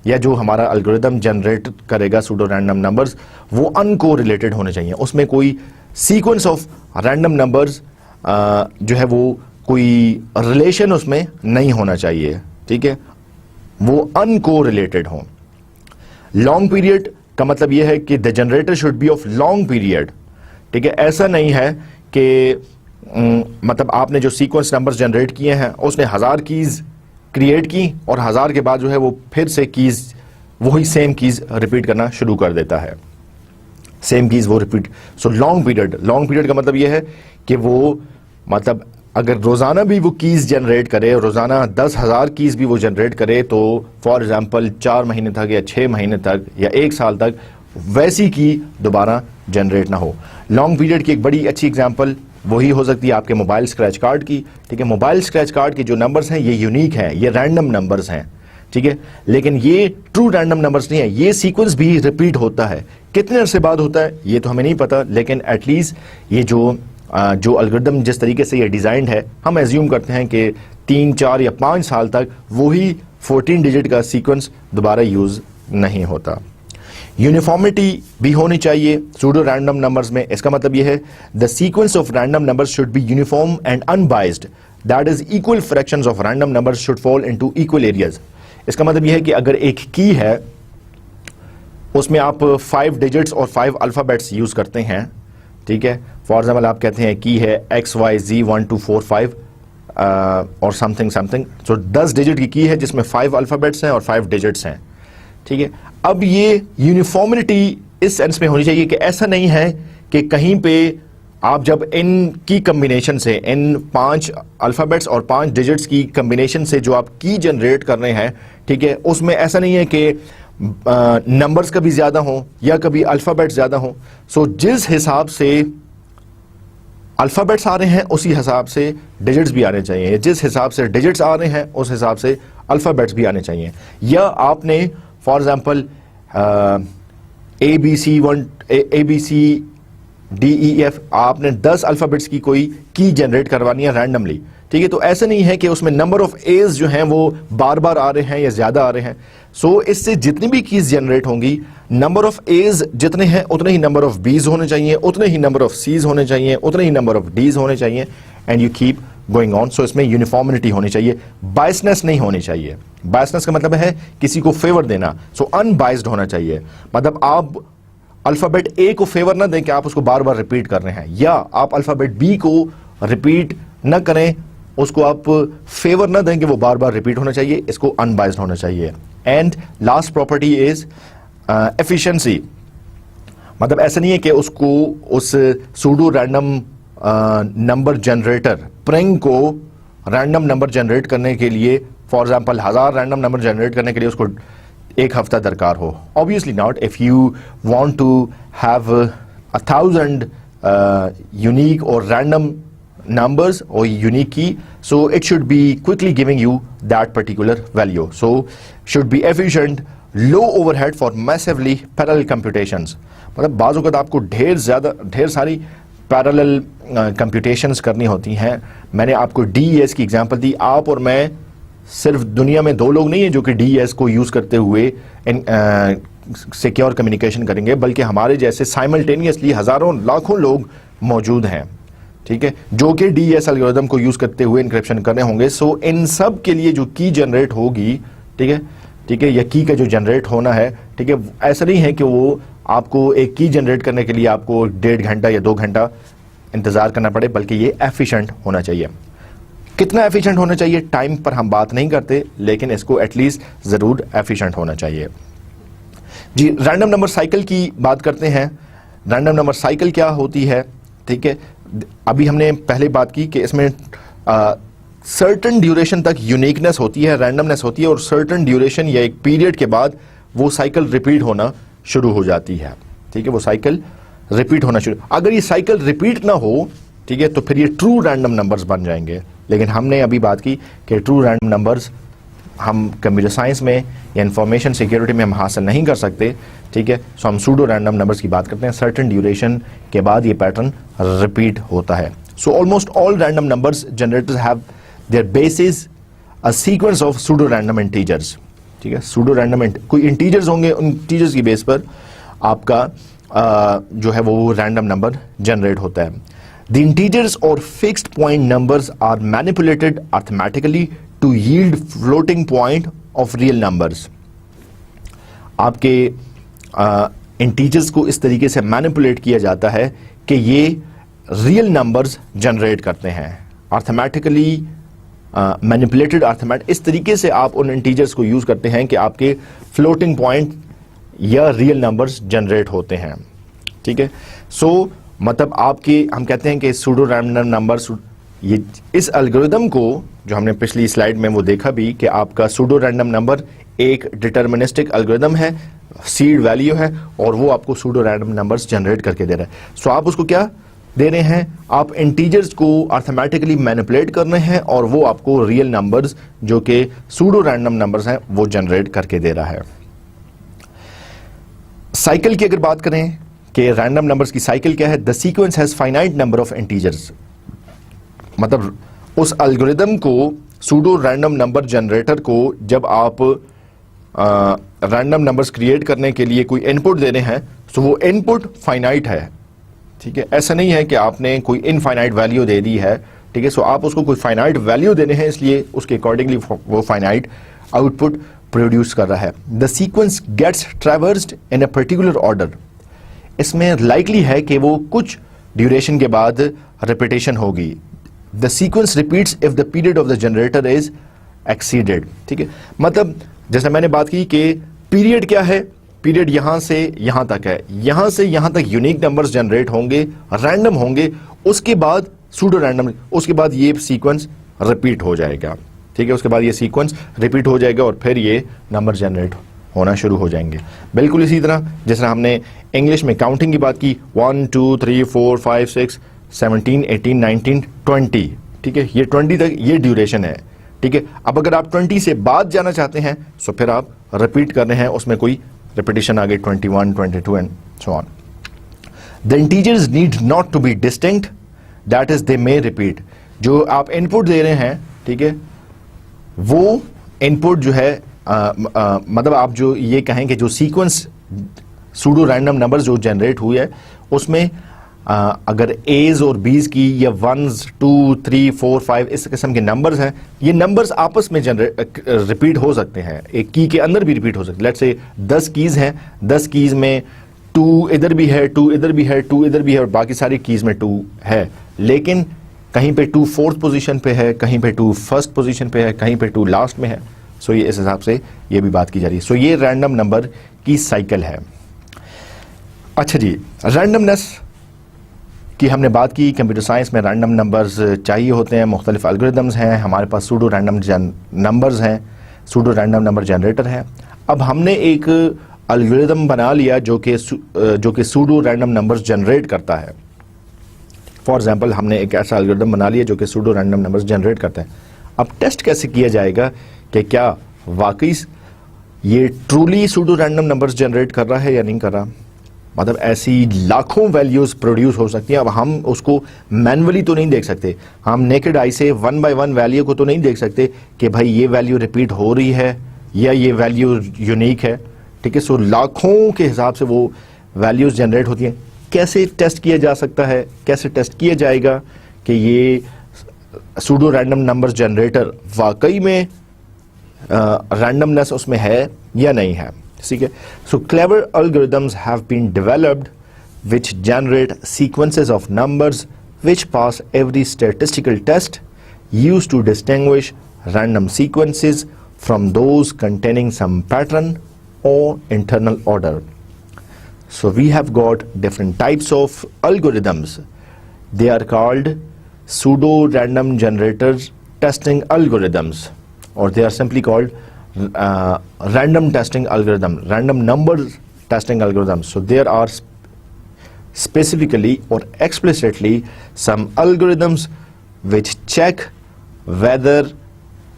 या जो हमारा एल्गोरिदम जनरेट करेगा सूडो रैंडम नंबर्स, वो अनको रिलेटेड होने चाहिए। उसमें कोई सीक्वेंस ऑफ रैंडम नंबर्स जो है वो कोई रिलेशन उसमें नहीं होना चाहिए, ठीक है, वो अनको रिलेटेड हो। लॉन्ग पीरियड का मतलब यह है कि the generator should be of long period, ठीक है। ऐसा नहीं है कि मतलब आपने जो सीक्वेंस नंबर्स जनरेट किए हैं उसने 1000 कीज क्रिएट की और 1000 के बाद जो है वो फिर से कीज वही सेम कीज रिपीट करना शुरू कर देता है, सेम कीज वो रिपीट। सो लॉन्ग पीरियड का मतलब यह है कि वो मतलब अगर रोजाना भी वो कीज जनरेट करे, रोजाना 10,000 कीज भी वो जनरेट करे, तो फॉर एग्जांपल 4 महीने तक या 6 महीने तक या 1 साल तक वैसी की दोबारा जनरेट ना हो। लॉन्ग पीरियड की एक बड़ी अच्छी एग्जांपल वही हो सकती है आपके मोबाइल स्क्रैच कार्ड की, ठीक है। मोबाइल स्क्रैच कार्ड के जो नंबर्स हैं ये यूनिक हैं, ये रैंडम नंबर्स हैं, ठीक है, लेकिन ये ट्रू रैंडम नंबर्स नहीं है। ये सीक्वेंस भी रिपीट होता है, कितने अरसे बाद होता है ये तो हमें नहीं पता, लेकिन एटलीस्ट ये जो एल्गोरिथम जिस तरीके से ये डिजाइंड है, हम एज्यूम करते हैं कि 3, 4 या 5 साल तक वही 14 डिजिट का सीक्वेंस दोबारा यूज नहीं होता। यूनिफॉर्मिटी भी होनी चाहिए सूडो रैंडम नंबर्स में। इसका मतलब यह है the sequence of random numbers should be uniform and unbiased, that is equal fractions of random numbers should fall into equal areas. इसका मतलब यह है कि अगर एक की है उसमें आप 5 डिजिट्स और 5 अल्फाबेट्स यूज करते हैं, ठीक है, फॉर एग्जाम्पल आप कहते हैं की है XYZ 1 2 4 5 और समथिंग, सो 10 डिजिट की है जिसमें 5 अल्फाबेट्स हैं और 5 डिजिट्स हैं, ठीक है। अब ये यूनिफॉर्मिटी इस सेंस में होनी चाहिए कि ऐसा नहीं है कि कहीं पे आप जब इन की कम्बिनेशन से, इन 5 अल्फाबेट्स और 5 डिजिट्स की कम्बिनेशन से जो आप की जनरेट कर रहे हैं, ठीक है, उसमें ऐसा नहीं है कि नंबर्स कभी ज्यादा हों या कभी अल्फाबेट्स ज्यादा हों। सो जिस हिसाब से अल्फाबेट्स आ रहे हैं उसी हिसाब से डिजिट्स भी आने चाहिए, जिस हिसाब से डिजिट्स आ रहे हैं उस हिसाब से अल्फाबेट्स भी आने चाहिए। या आपने फॉर एग्जाम्पल ABCDEF आपने 10 अल्फाबेट्स की कोई की जनरेट करवानी है रैंडमली, ठीक है, तो ऐसा नहीं है कि उसमें नंबर ऑफ एज जो हैं वो बार बार आ रहे हैं या ज्यादा आ रहे हैं। सो इससे जितनी भी कीज जनरेट होंगी, नंबर ऑफ एज जितने हैं उतने ही नंबर ऑफ बीज होने चाहिए, उतने ही नंबर ऑफ सीज होने चाहिए, उतने ही नंबर ऑफ डीज होने चाहिए, and you keep going on. So इसमें यूनिफॉर्मिटी होनी चाहिए, बायसनेस नहीं होनी चाहिए। बायसनेस का मतलब है किसी को फेवर देना, सो अनबाइज्ड होना चाहिए। मतलब आप अल्फाबेट ए को फेवर ना दें कि आप उसको बार बार रिपीट कर रहे हैं, या आप अल्फाबेट बी को रिपीट ना करें, उसको आप फेवर ना दें कि वो बार बार रिपीट होना चाहिए, इसको अनबाइज्ड होना चाहिए। And last property is efficiency. मतलब ऐसा नहीं है कि उसको उस pseudo random number generator PRNG को रैंडम नंबर जनरेट करने के लिए, for example 1000 random number generate करने के लिए उसको 1 हफ्ता दरकार हो। Obviously not. If you want to have 1000 unique और random numbers or unique key, so it should be quickly giving you that particular value. So should be efficient, low overhead for massively parallel computations. मतलब बाज़ वक़्त आपको ढेर सारी parallel computations करनी होती हैं। मैंने आपको DES की एग्जांपल दी। आप और मैं सिर्फ दुनिया में 2 लोग नहीं हैं जो कि DES को यूज़ करते हुए सिक्योर कम्युनिकेशन करेंगे, बल्कि हमारे जैसे साइमल्टेनियसली हज़ारों लाखों लोग मौजूद हैं, ठीक है, जो कि DES एल्गोरिथम को यूज करते हुए इनक्रिप्शन करने होंगे। सो इन सब के लिए जो की जनरेट होगी, ठीक है, या की का जो जनरेट होना है, ठीक है, ऐसा नहीं है कि वो आपको एक की जनरेट करने के लिए आपको 1.5 घंटा या 2 घंटा इंतजार करना पड़े, बल्कि ये एफिशिएंट होना चाहिए। कितना एफिशिएंट होना चाहिए टाइम पर हम बात नहीं करते, लेकिन इसको एटलीस्ट जरूर एफिशिएंट होना चाहिए। जी, रैंडम नंबर साइकिल की बात करते हैं। रैंडम नंबर साइकिल क्या होती है, ठीक है, अभी हमने पहले बात की कि इसमें सर्टेन ड्यूरेशन तक यूनिकनेस होती है, रैंडमनेस होती है, और सर्टेन ड्यूरेशन या एक पीरियड के बाद वो साइकिल रिपीट होना शुरू हो जाती है। ठीक है, वो साइकिल रिपीट होना शुरू। अगर ये साइकिल रिपीट ना हो, ठीक है, तो फिर ये ट्रू रैंडम नंबर्स बन जाएंगे। लेकिन हमने अभी बात की कि ट्रू रैंडम नंबर्स हम कंप्यूटर साइंस में या इंफॉर्मेशन सिक्योरिटी में हम हासिल नहीं कर सकते, ठीक है। सो हम सूडो रैंडम नंबर्स की बात करते हैं, सर्टेन ड्यूरेशन के बाद ये पैटर्न रिपीट होता है। So almost all random numbers generators have their basis a sequence of pseudo random integers, ठीक है। सूडो रैंडम कोई इंटीजर्स होंगे, उन इंटीजर्स की बेस पर आपका जो है वो रैंडम नंबर जनरेट होता है। द इंटीजर्स और fixed point numbers are manipulated arithmetically to yield floating point of real numbers. आपके इंटीजर्स को इस तरीके से मैनिपुलेट किया जाता है कि ये रियल नंबर्स जनरेट करते हैं। अर्थमेटिकली मैनिपुलेटेड, अर्थमेटिक, इस तरीके से आप उन इंटीजर्स को यूज करते हैं कि आपके फ्लोटिंग पॉइंट या रियल नंबर्स जनरेट होते हैं, ठीक है। सो मतलब आपके, हम कहते हैं कि सूडो रैंडम नंबर्स, ये इस एल्गोरिदम को जो हमने पिछली स्लाइड में वो देखा भी कि आपका सूडो रैंडम नंबर एक डिटर्मिनिस्टिक एल्गोरिदम है, सीड वैल्यू है, और वो आपको सूडो रैंडम नंबर्स जनरेट करके दे रहा है। सो आप उसको क्या दे रहे हैं, आप इंटीजर्स को अर्थमेटिकली मैनिपुलेट कर रहे हैं और वो आपको रियल नंबर्स जो कि सूडो रैंडम नंबर्स हैं वो जनरेट करके दे रहा है। साइकिल की अगर बात करें कि रैंडम नंबर्स की साइकिल क्या है, the sequence has finite number of integers. मतलब उस एल्गोरिदम को, सूडो रैंडम नंबर जनरेटर को, जब आप रैंडम नंबर्स क्रिएट करने के लिए कोई इनपुट दे रहे हैं तो वो इनपुट फाइनाइट है, ठीक है। ऐसा नहीं है कि आपने कोई इनफाइनाइट वैल्यू दे दी है, ठीक है। सो आप उसको कोई फाइनाइट वैल्यू देने हैं, इसलिए उसके अकॉर्डिंगली वो फाइनाइट आउटपुट प्रोड्यूस कर रहा है। The sequence gets traversed in a particular order. इसमें लाइकली है कि वो कुछ ड्यूरेशन के बाद रिपीटेशन होगी। The sequence repeats if the period of the generator is exceeded, ठीक है। मतलब जैसे मैंने बात की कि पीरियड क्या है, पीरियड यहां से यहां तक है, यहां से यहां तक यूनिक नंबर्स जनरेट होंगे, रैंडम होंगे, उसके बाद सूडो रैंडम, उसके बाद ये सीक्वेंस रिपीट हो जाएगा, ठीक है। उसके बाद ये सीक्वेंस रिपीट हो जाएगा और फिर ये नंबर जनरेट होना शुरू हो जाएंगे। बिल्कुल इसी तरह जिस तरह हमने इंग्लिश में काउंटिंग की बात की, 1 2 3 4 5 6 17 18 19 20, ठीक है। ये 20 तक ये ड्यूरेशन है, ठीक है। अब अगर आप 20 से बाद जाना चाहते हैं तो फिर आप रिपीट कर रहे हैं, उसमें कोई रिपीटिशन आ गई 21 22 and so on. The integers need not to be distinct, that is they may repeat. जो आप इनपुट दे रहे हैं, ठीक है, वो इनपुट जो है मतलब आप जो ये कहें कि जो सीक्वेंस सूडो रैंडम नंबर जो जनरेट हुई है उसमें अगर एज और बीज की या 1 2 3 4 5 इस किस्म के नंबर्स हैं, ये नंबर्स आपस में रिपीट हो सकते हैं, एक की के अंदर भी रिपीट हो सकते हैं। लेट्स से 10 कीज हैं, 10 कीज में 2 इधर भी है, 2 इधर भी है, 2 इधर भी है और बाकी सारी कीज में 2 है, लेकिन कहीं पे 2 फोर्थ पोजीशन पे है, कहीं पे 2 फर्स्ट पोजीशन पे है, कहीं पे 2 लास्ट में है। सो ये इस हिसाब से ये भी बात की जा रही है। सो ये रैंडम नंबर की साइकिल है। अच्छा जी, रैंडमनेस की हमने बात की। कंप्यूटर साइंस में रैंडम नंबर्स चाहिए होते हैं, मुख्तलिफ एल्गोरिदम्स हैं, हमारे पास सूडो रैंडम नंबर्स हैं, सूडो रैंडम नंबर जनरेटर है। अब हमने एक एल्गोरिदम बना लिया जो कि सूडो रैंडम नंबर्स जनरेट करता है। फॉर एग्जाम्पल हमने एक ऐसा एल्गोरिदम बना लिया जो कि सूडो रैंडम नंबर्स जनरेट करता है। अब टेस्ट कैसे किया जाएगा कि क्या वाकई ये truly pseudo random numbers generate कर रहा है या नहीं कर रहा। मतलब ऐसी लाखों वैल्यूज प्रोड्यूस हो सकती हैं। अब हम उसको मैनुअली तो नहीं देख सकते, हम नेकेड आई से 1 बाय 1 वैल्यू को तो नहीं देख सकते कि भाई ये वैल्यू रिपीट हो रही है या ये वैल्यू यूनिक है, ठीक है। सो लाखों के हिसाब से वो वैल्यूज जनरेट होती हैं। कैसे टेस्ट किया जा सकता है, कैसे टेस्ट किया जाएगा कि ये सूडो रैंडम नंबर जनरेटर वाकई में रैंडमनेस उसमें है या नहीं है, ठीक है। So clever algorithms have been developed which generate sequences of numbers which pass every statistical test used to distinguish random sequences from those containing some pattern और internal order. So we have got different types of algorithms. They are called pseudo random generators testing algorithms, or they are simply called random testing algorithm, random number testing algorithms. So there are specifically or explicitly some algorithms which check whether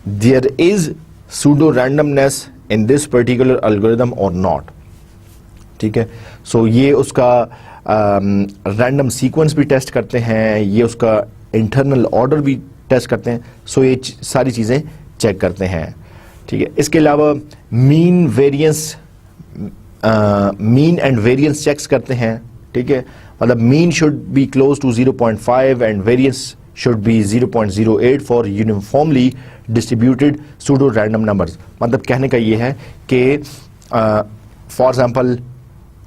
there is pseudo randomness in this particular algorithm or not. ठीक है, सो ये उसका random sequence भी test करते हैं, ये उसका internal order भी टेस्ट करते हैं, सो ये सारी चीज़ें चेक करते हैं. ठीक है, इसके अलावा मीन एंड वेरिएंस चेक्स करते हैं. ठीक है, मतलब mean should be close to 0.5 and variance should be 0.08 for uniformly distributed pseudo random numbers. मतलब कहने का ये है कि फॉर एग्जाम्पल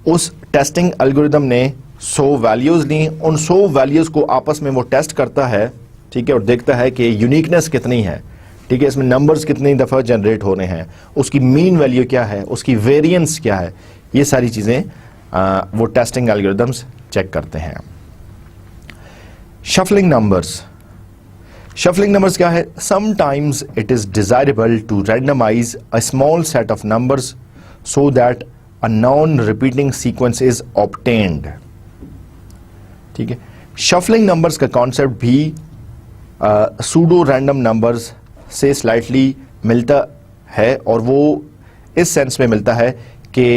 उस टेस्टिंग एल्गोरिदम ने 100 वैल्यूज ली, उन 100 वैल्यूज को आपस में वो टेस्ट करता है. ठीक है, और देखता है कि यूनिकनेस कितनी है. ठीक है, इसमें नंबर्स कितनी दफ़ा जनरेट हो रहे हैं, उसकी मीन वैल्यू क्या है, उसकी वेरिएंस क्या है, ये सारी चीज़ें वो टेस्टिंग एल्गोरिदम्स चेक करते हैं. Shuffling numbers. Shuffling numbers क्या है? Sometimes it is desirable to randomize a small set of numbers so that a non-repeating sequence is obtained. ठीक है, shuffling numbers का concept भी pseudo random numbers से slightly मिलता है, और वो इस सेंस में मिलता है कि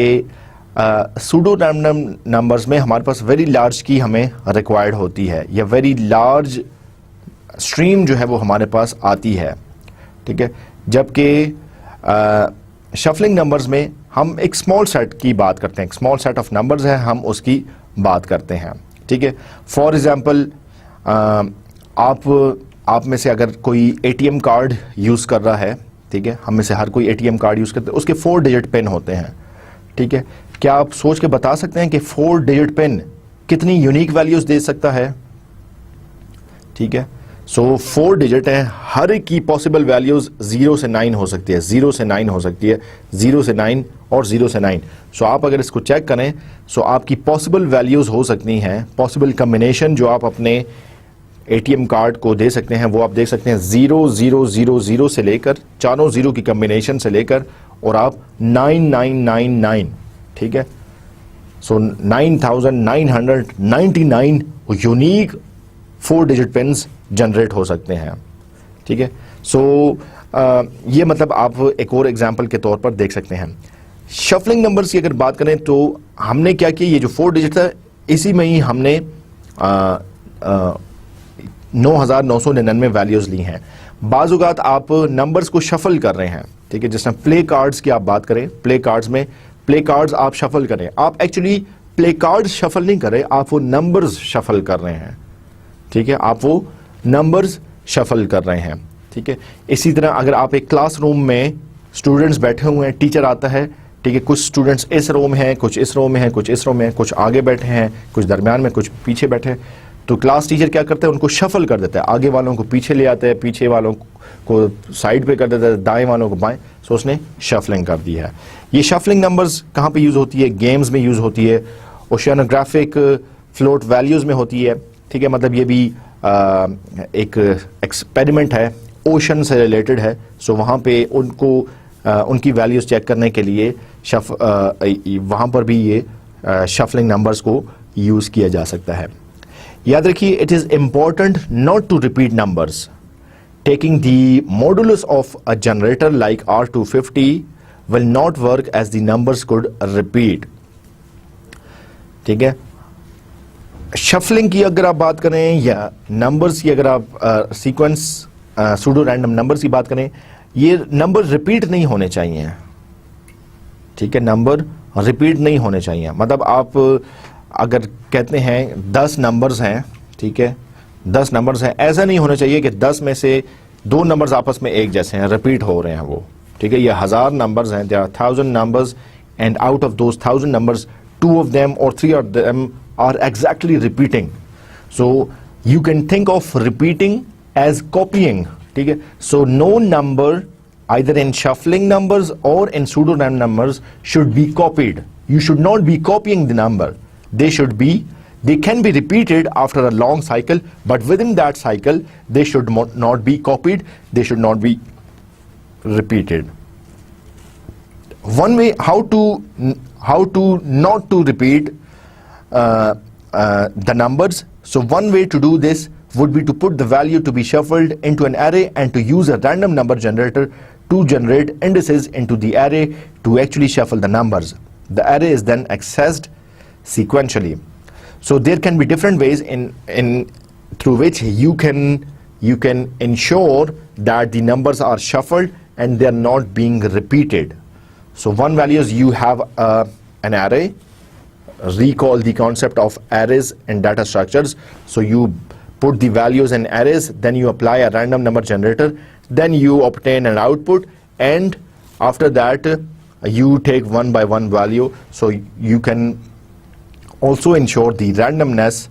सूडो रैंडम नंबर्स में हमारे पास वेरी लार्ज की हमें रिक्वायर्ड होती है, या वेरी लार्ज स्ट्रीम जो है वो हमारे पास आती है. ठीक है, जबकि शफलिंग नंबर्स में हम एक स्मॉल सेट की बात करते हैं, एक स्मॉल सेट ऑफ नंबर्स है, हम उसकी बात करते हैं. ठीक है, फॉर एग्जांपल आप में से अगर कोई एटीएम कार्ड यूज़ कर रहा है, ठीक है, हम में से हर कोई एटीएम कार्ड यूज़ करते हैं, उसके 4 डिजिट पिन होते हैं. ठीक है, क्या आप सोच के बता सकते हैं कि 4 डिजिट पिन कितनी यूनिक वैल्यूज दे सकता है? ठीक है, सो 4 डिजिट है, हर एक की पॉसिबल वैल्यूज 0 से 9 हो सकती है, 0 से 9 हो सकती है, 0 से 9 और 0 से 9. सो आप अगर इसको चेक करें, सो आपकी पॉसिबल वैल्यूज हो सकती हैं, पॉसिबल कम्बिनेशन जो आप अपने एटीएम कार्ड को दे सकते हैं, वो आप देख सकते हैं 0 0 0 0 से लेकर, चारों 0 की कम्बिनेशन से लेकर, और आप 9999. ठीक है, सो 9999 यूनिक 4 डिजिट पिन्स जनरेट हो सकते हैं. ठीक है, सो ये मतलब आप एक और एग्जांपल के तौर पर देख सकते हैं. शफलिंग नंबर्स की अगर बात करें तो हमने क्या किया, ये जो 4 डिजिट था इसी में ही हमने 9999 वैल्यूज ली हैं. बाज़-औक़ात आप नंबर्स को शफल कर रहे हैं. ठीक है, जिस तरह प्ले कार्ड्स की आप बात करें, प्ले कार्ड्स में प्ले कार्ड्स आप शफल करें, आप एक्चुअली प्ले कार्ड शफल नहीं कर रहे, आप वो नंबर्स शफल कर रहे हैं. ठीक है, आप वो नंबर्स शफल कर रहे हैं. ठीक है, इसी तरह अगर आप एक क्लासरूम में स्टूडेंट्स बैठे हुए हैं, टीचर आता है, ठीक है, कुछ स्टूडेंट्स इस रो में हैं, कुछ इस रो में हैं, कुछ इस रो में हैं, कुछ आगे बैठे हैं, कुछ दरमियान में, कुछ पीछे बैठे हैं, तो क्लास टीचर क्या करते हैं, उनको शफल कर देता है, आगे वालों को पीछे ले आते हैं, पीछे वालों को साइड पे कर देता है, दाएं वालों को बाएं. सो उसने शफलिंग कर दी है. ये शफलिंग नंबर्स कहाँ पे यूज़ होती है? गेम्स में यूज़ होती है, ओशियानोग्राफिक फ्लोट वैल्यूज़ में होती है. ठीक है, मतलब ये भी एक एक्सपेरिमेंट है, ओशन से रिलेटेड है. सो वहाँ पे उनको उनकी वैल्यूज़ चेक करने के लिए वहाँ पर भी ये शफलिंग नंबर्स को यूज़ किया जा सकता है. याद रखिए, it is important not to repeat numbers. Taking the modulus of a generator like R250 will not work as the numbers could repeat. ठीक है, शफलिंग की अगर आप बात करें या नंबर्स की अगर आप सीक्वेंस सूडो रैंडम नंबर्स की बात करें, ये नंबर रिपीट नहीं होने चाहिए. ठीक है, नंबर रिपीट नहीं होने चाहिए. मतलब आप अगर कहते हैं 10 नंबर्स हैं, ठीक है, 10 नंबर्स हैं, ऐसा नहीं होना चाहिए कि 10 में से 2 नंबर्स आपस में एक जैसे हैं, रिपीट हो रहे हैं वो. ठीक है, ये 1000 नंबर्स हैं, there are 1000 numbers, and out of those 1000 numbers 2 of them or 3 of them are exactly repeating. So you can think of repeating as copying. ठीक है, so no number either in shuffling numbers or in pseudo random numbers should be copied. You should not be copying the number. They can be repeated after a long cycle, but within that cycle they should not be copied, they should not be repeated. One way how to not to repeat the numbers. So one way to do this would be to put the value to be shuffled into an array and to use a random number generator to generate indices into the array to actually shuffle the numbers. The array is then accessed sequentially. So there can be different ways in through which you can ensure that the numbers are shuffled and they are not being repeated. So one value is you have an array. Recall the concept of arrays and data structures. So you put the values in arrays, then you apply a random number generator, then you obtain an output, and after that you take one by one value. So you can also ensure the randomness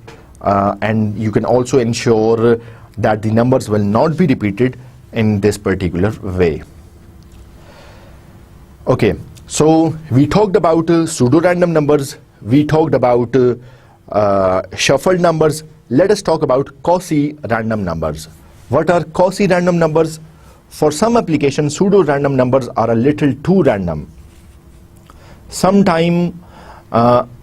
and you can also ensure that the numbers will not be repeated in this particular way. Okay, so we talked about pseudo-random numbers, we talked about shuffled numbers. Let us talk about quasi-random numbers. What are quasi-random numbers? For some applications, pseudo-random numbers are a little too random. Sometimes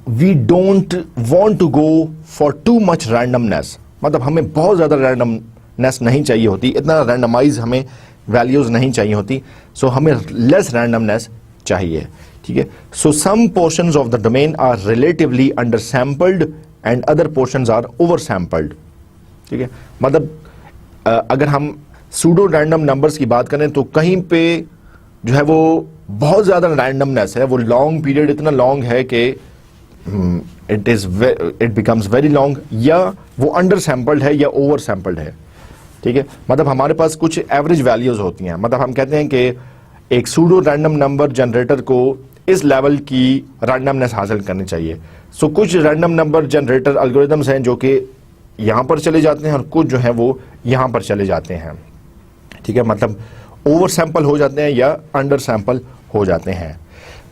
we don't want to go for too much randomness. मतलब हमें बहुत ज़्यादा randomness नहीं चाहिए होती, इतना randomize हमें values नहीं चाहिए होती, so हमें less randomness चाहिए, ठीक है. So some portions of the domain are relatively undersampled and other portions are oversampled, ठीक है. मतलब अगर हम pseudo random numbers की बात करें तो कहीं पे जो है वो बहुत ज़्यादा randomness है, वो long period इतना long है कि it becomes very long, या वो undersampled है या oversampled है, ठीक है. मतलब हमारे पास कुछ एवरेज वैल्यूज होती हैं. मतलब हम कहते हैं कि एक सूडो रैंडम नंबर जनरेटर को इस लेवल की रैंडमनेस हासिल करनी चाहिए. सो कुछ रैंडम नंबर जनरेटर एल्गोरिथम्स हैं जो कि यहाँ पर चले जाते हैं और कुछ जो है वो यहाँ पर चले जाते हैं, ठीक है. मतलब ओवर सैंपल हो जाते हैं या अंडर सैंपल हो जाते हैं.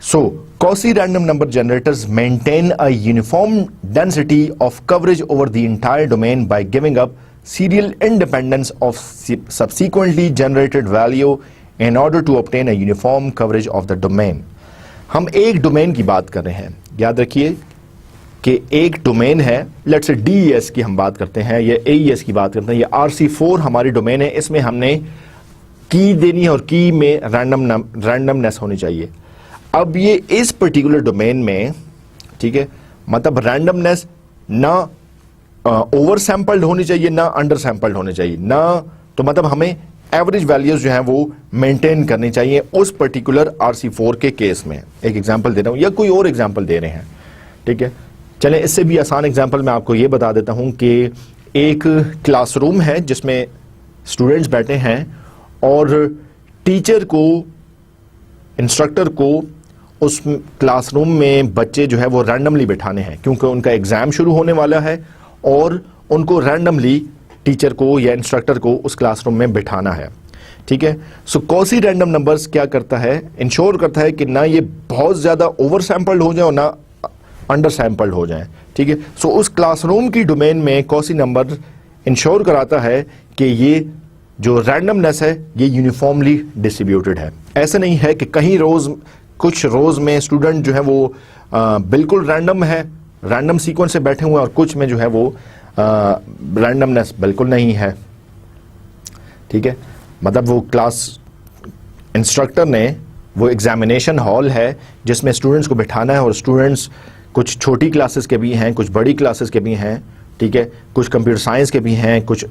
So, quasi-random number generators maintain a uniform density of coverage over the entire domain by giving up serial independence of subsequently generated value in order to obtain a uniform coverage of the domain. हम एक domain की बात कर रहे हैं. याद रखिए कि एक डोमेन है, लेट्स से DES की हम बात करते हैं या AES की बात करते हैं, या RC4 हमारी डोमेन है. इसमें हमने की देनी है और की में रैंडमनेस होनी चाहिए. अब ये इस पर्टिकुलर डोमेन में, ठीक है, मतलब रैंडमनेस ना ओवर सैंपल्ड होनी चाहिए ना अंडर सैंपल्ड होनी चाहिए ना, तो मतलब हमें एवरेज वैल्यूज जो हैं वो मेंटेन करनी चाहिए उस पर्टिकुलर RC4 के केस में. एक एग्जांपल दे रहा हूं या कोई और एग्जांपल दे रहे हैं, ठीक है. चलें इससे भी आसान एग्जांपल मैं आपको ये बता देता हूं कि एक क्लासरूम है जिसमें स्टूडेंट्स बैठे हैं और टीचर को, इंस्ट्रक्टर को उस क्लासरूम में बच्चे जो है वो रैंडमली बिठाने हैं क्योंकि उनका एग्जाम शुरू होने वाला है और उनको रैंडमली टीचर को या इंस्ट्रक्टर को उस क्लासरूम में बिठाना है, ठीक है. सो क्वासी रैंडम नंबर्स क्या करता है, इंश्योर करता है कि ना ये बहुत ज़्यादा ओवर सैंपल्ड हो जाए और ना अंडर सैंपल्ड हो जाए, ठीक है. सो उस क्लासरूम की डोमेन में क्वासी नंबर इंश्योर कराता है कि ये जो रैंडमनेस है ये यूनिफॉर्मली डिस्ट्रीब्यूटेड है. ऐसा नहीं है कि कहीं कुछ रोज में स्टूडेंट जो है वो बिल्कुल रैंडम है, रैंडम सीक्वेंस से बैठे हुए हैं और कुछ में जो है वो रैंडमनेस बिल्कुल नहीं है, ठीक है. मतलब वो क्लास इंस्ट्रक्टर ने, वो एग्जामिनेशन हॉल है जिसमें स्टूडेंट्स को बिठाना है और स्टूडेंट्स कुछ छोटी क्लासेस के भी हैं, कुछ बड़ी क्लासेस के भी हैं, ठीक है. कुछ कंप्यूटर साइंस के भी हैं, कुछ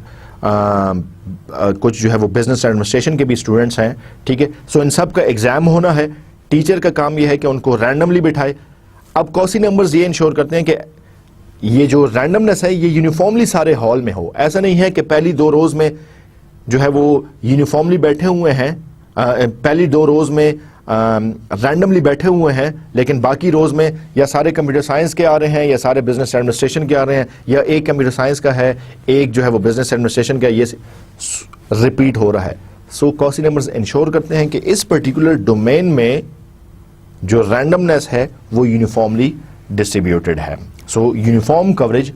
जो है वो बिजनेस एडमिनिस्ट्रेशन के भी स्टूडेंट्स हैं, ठीक है. सो इन सब का एग्जाम होना है. टीचर का काम यह है कि उनको रैंडमली बिठाए. अब क्वासी नंबर्स ये इंश्योर करते हैं कि ये जो रैंडमनेस है ये यूनिफॉर्मली सारे हॉल में हो. ऐसा नहीं है कि पहली 2 रोज में जो है वो यूनिफॉर्मली बैठे हुए हैं, पहली 2 रोज में रैंडमली बैठे हुए हैं लेकिन बाकी रोज में या सारे कंप्यूटर साइंस के आ रहे हैं या सारे बिजनेस एडमिनिस्ट्रेशन के आ रहे हैं या एक कंप्यूटर साइंस का है, एक जो है वो बिजनेस एडमिनिस्ट्रेशन का, ये रिपीट हो रहा है. सो क्वासी नंबर्स इंश्योर करते हैं कि इस पर्टिकुलर डोमेन में जो रैंडमनेस है वो यूनिफॉर्मली डिस्ट्रीब्यूटेड है. So uniform coverage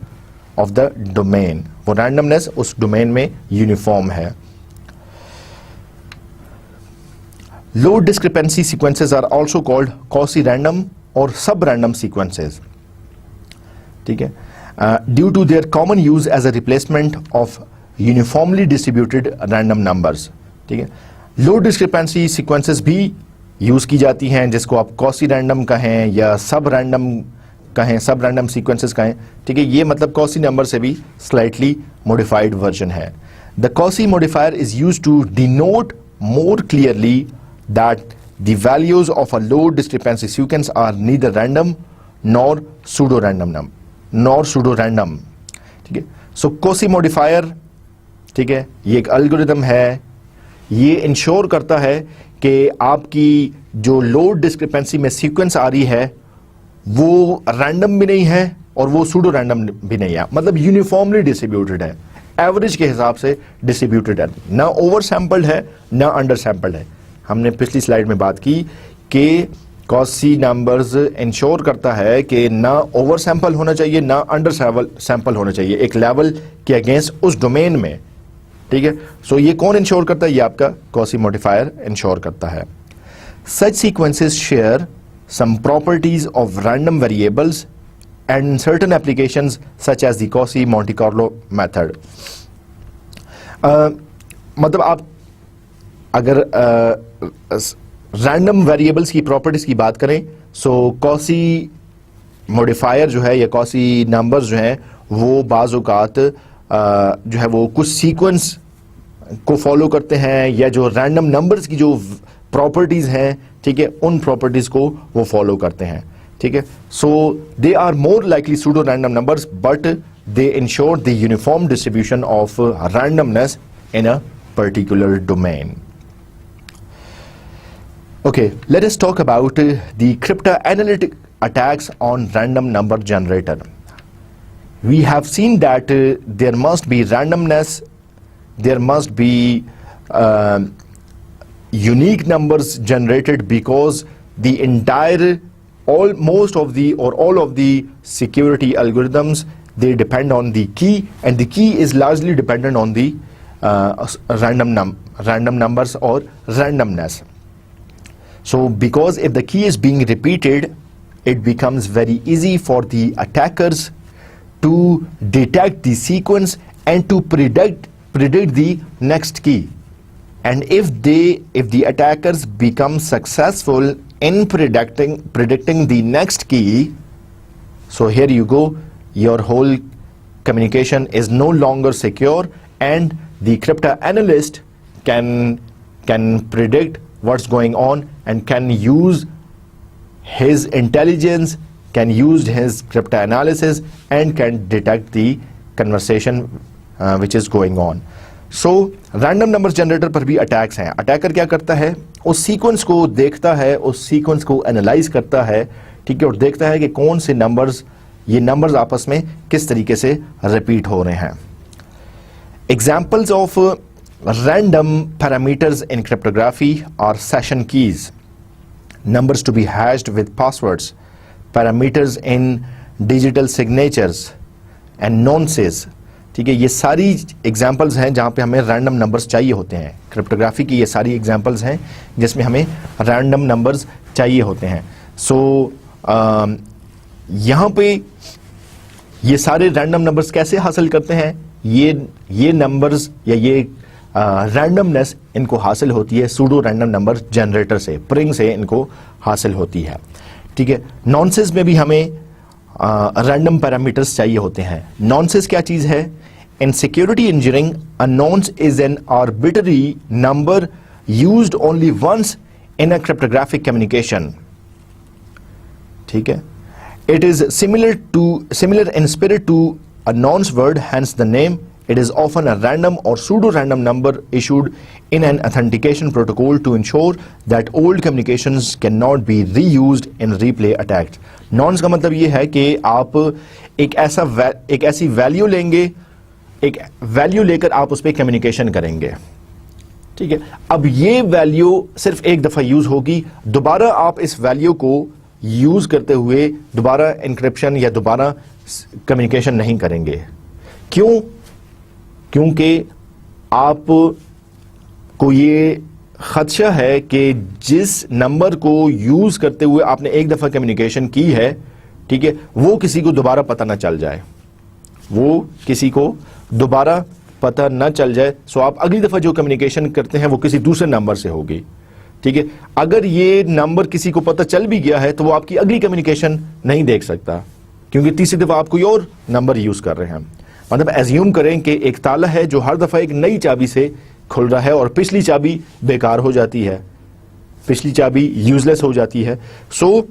of the domain, वो रैंडमनेस उस डोमेन में यूनिफॉर्म है. Low discrepancy sequences are also called quasi random और सब रैंडम सीक्वेंसेस, ठीक है, due to their common use as a replacement of uniformly distributed random numbers. ठीक है, low discrepancy sequences भी यूज की जाती हैं, जिसको आप कॉसी रैंडम कहें या सब रैंडम कहें, सब रैंडम सीक्वेंसेस कहें। ठीक है, ये मतलब कॉसी नंबर से भी स्लाइटली मॉडिफाइड वर्जन है। The quasi modifier is used to denote more clearly that the values of a low discrepancy sequence are neither random nor pseudo random. ठीक है, सो कॉसी मॉडिफायर, ठीक है, ये एक एल्गोरिथम है, ये इंश्योर करता है कि आपकी जो लो डिस्क्रिपेंसी में सीक्वेंस आ रही है वो रैंडम भी नहीं है और वो सूडो रैंडम भी नहीं है, मतलब यूनिफॉर्मली डिस्ट्रीब्यूटेड है, एवरेज के हिसाब से डिस्ट्रीब्यूटेड है, ना ओवर सैंपल्ड है ना अंडर सैंपल्ड है। हमने पिछली स्लाइड में बात की कि कॉसी नंबर्स इंश्योर करता है कि ना ओवर सैंपल होना चाहिए ना अंडर सैंपल होना चाहिए, एक लेवल के अगेंस्ट उस डोमेन में। ठीक है, सो ये कौन इंश्योर करता है? ये आपका कॉसी मॉडिफायर इंश्योर करता है। Such sequences share some properties of random variables and in certain applications such as the Cauchy-Monte Carlo method. मतलब आप अगर रैंडम वेरिएबल्स की प्रॉपर्टीज की बात करें, सो कॉसी मॉडिफायर जो है या कॉसी नंबर्स जो हैं वो बाज़ औक़ात जो है वो कुछ सीक्वेंस को फॉलो करते हैं, या जो रैंडम नंबर्स की जो प्रॉपर्टीज हैं, ठीक है, उन प्रॉपर्टीज को वो फॉलो करते हैं। ठीक है, so they are more likely pseudo random numbers but they ensure the uniform distribution of randomness in a particular domain. Okay, let us talk about the cryptanalytic attacks on random number generator. We have seen that there must be randomness, there must be unique numbers generated because the entire, most of the or all of the security algorithms, they depend on the key, and the key is largely dependent on the random numbers or randomness. So because if the key is being repeated, it becomes very easy for the attackers to detect the sequence and to predict the next key. And if the attackers become successful in predicting the next key, so here you go, your whole communication is no longer secure, and the cryptanalyst can predict what's going on and can use his intelligence, can use his cryptanalysis and can detect the conversation which is going on. So random numbers generator पर भी attacks हैं. Attacker क्या करता है, उस sequence को देखता है, उस सीक्वेंस को एनालाइज करता है, ठीक है, और देखता है कि कौन से नंबर्स, ये नंबर्स आपस में किस तरीके से रिपीट हो रहे हैं. Examples of random parameters in cryptography are session keys, numbers to be hashed with passwords, parameters in digital signatures and nonces. ठीक है, ये सारी एग्जाम्पल्स हैं जहाँ पे हमें रैंडम नंबर्स चाहिए होते हैं. क्रिप्टोग्राफी की ये सारी एग्जाम्पल्स हैं जिसमें हमें रैंडम नंबर्स चाहिए होते हैं. सो यहाँ पे ये सारे रैंडम नंबर्स कैसे हासिल करते हैं, ये नंबर्स या ये रैंडमनेस इनको हासिल होती है सूडो रैंडम नंबर जनरेटर से, प्रिंग से इनको हासिल होती है. ठीक है, नॉनसेस में भी हमें रैंडम पैरामीटर्स चाहिए होते हैं. नॉनसेस क्या चीज है? In security engineering a nonce is an arbitrary number used only once in a cryptographic communication. ठीक है, it is similar in spirit to a nonce word, hence the name. It is often a random or pseudo-random number issued in an authentication protocol to ensure that old communications cannot be reused in replay attacks. Nonce का मतलब ये है कि आप एक ऐसी value लेंगे, एक वैल्यू लेकर आप उस पर कम्युनिकेशन करेंगे. ठीक है, अब ये वैल्यू सिर्फ एक दफा यूज होगी, दोबारा आप इस वैल्यू को यूज करते हुए दोबारा इंक्रिप्शन या दोबारा कम्युनिकेशन नहीं करेंगे. क्यों? क्योंकि आप को ये खदशा है कि जिस नंबर को यूज करते हुए आपने एक दफा कम्युनिकेशन की है, ठीक है, वो किसी को दोबारा पता ना चल जाए, वो किसी को दोबारा पता न चल जाए। सो आप अगली दफा जो कम्युनिकेशन करते हैं वो किसी दूसरे नंबर से होगी, ठीक है। अगर ये नंबर किसी को पता चल भी गया है तो वो आपकी अगली कम्युनिकेशन नहीं देख सकता, क्योंकि तीसरी दफा आप कोई और नंबर यूज कर रहे हैं। मतलब एज्यूम करें कि एक ताला है जो हर दफा एक नई चाबी से खुल रहा है और पिछली चाबी बेकार हो जाती है, पिछली चाबी यूजलेस हो जाती है। सो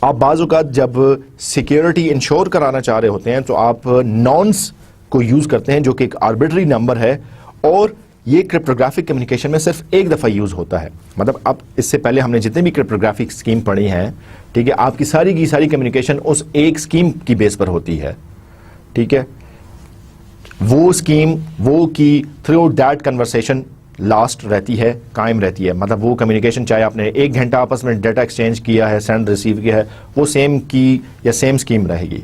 आप बाज़ औक़ात जब सिक्योरिटी इंश्योर कराना चाह रहे होते हैं तो आप नॉन्स को यूज करते हैं, जो कि एक आर्बिट्री नंबर है, और ये क्रिप्टोग्राफिक कम्युनिकेशन में सिर्फ एक दफा यूज होता है। मतलब अब इससे पहले हमने जितने भी क्रिप्टोग्राफिक स्कीम पढ़ी हैं, ठीक है, आपकी सारी की सारी कम्युनिकेशन उस एक स्कीम की बेस पर होती है, ठीक है। वो स्कीम, वो की through out that conversation last रहती है, कायम रहती है। मतलब वो कम्युनिकेशन चाहे आपने 1 घंटा आपस में डाटा एक्सचेंज किया है, सेंड रिसीव किया है, वो सेम की या सेम स्कीम रहेगी।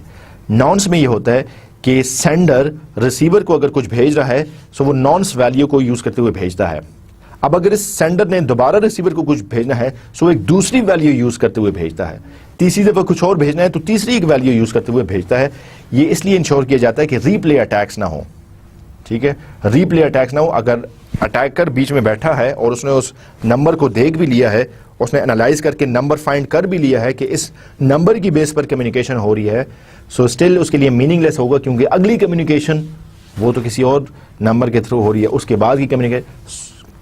नॉन्स में ये होता है कि सेंडर रिसीवर को अगर कुछ भेज रहा है तो वो नॉन्स वैल्यू को यूज करते हुए भेजता है। अब अगर इस सेंडर ने दोबारा रिसीवर को कुछ भेजना है तो एक दूसरी वैल्यू यूज करते हुए भेजता है, तीसरी दफा कुछ और भेजना है तो तीसरी एक वैल्यू यूज करते हुए भेजता है। ये इसलिए इंश्योर किया जाता है कि रीप्ले अटैक्स ना हो, ठीक है, रीप्ले अटैक्स ना हो। अगर अटैकर बीच में बैठा है और उसने उस नंबर को देख भी लिया है, उसने एनालाइज करके नंबर फाइंड कर भी लिया है कि इस नंबर की बेस पर कम्युनिकेशन हो रही है, सो स्टिल उसके लिए मीनिंगलेस होगा, क्योंकि अगली कम्युनिकेशन वो तो किसी और नंबर के थ्रू हो रही है, उसके बाद की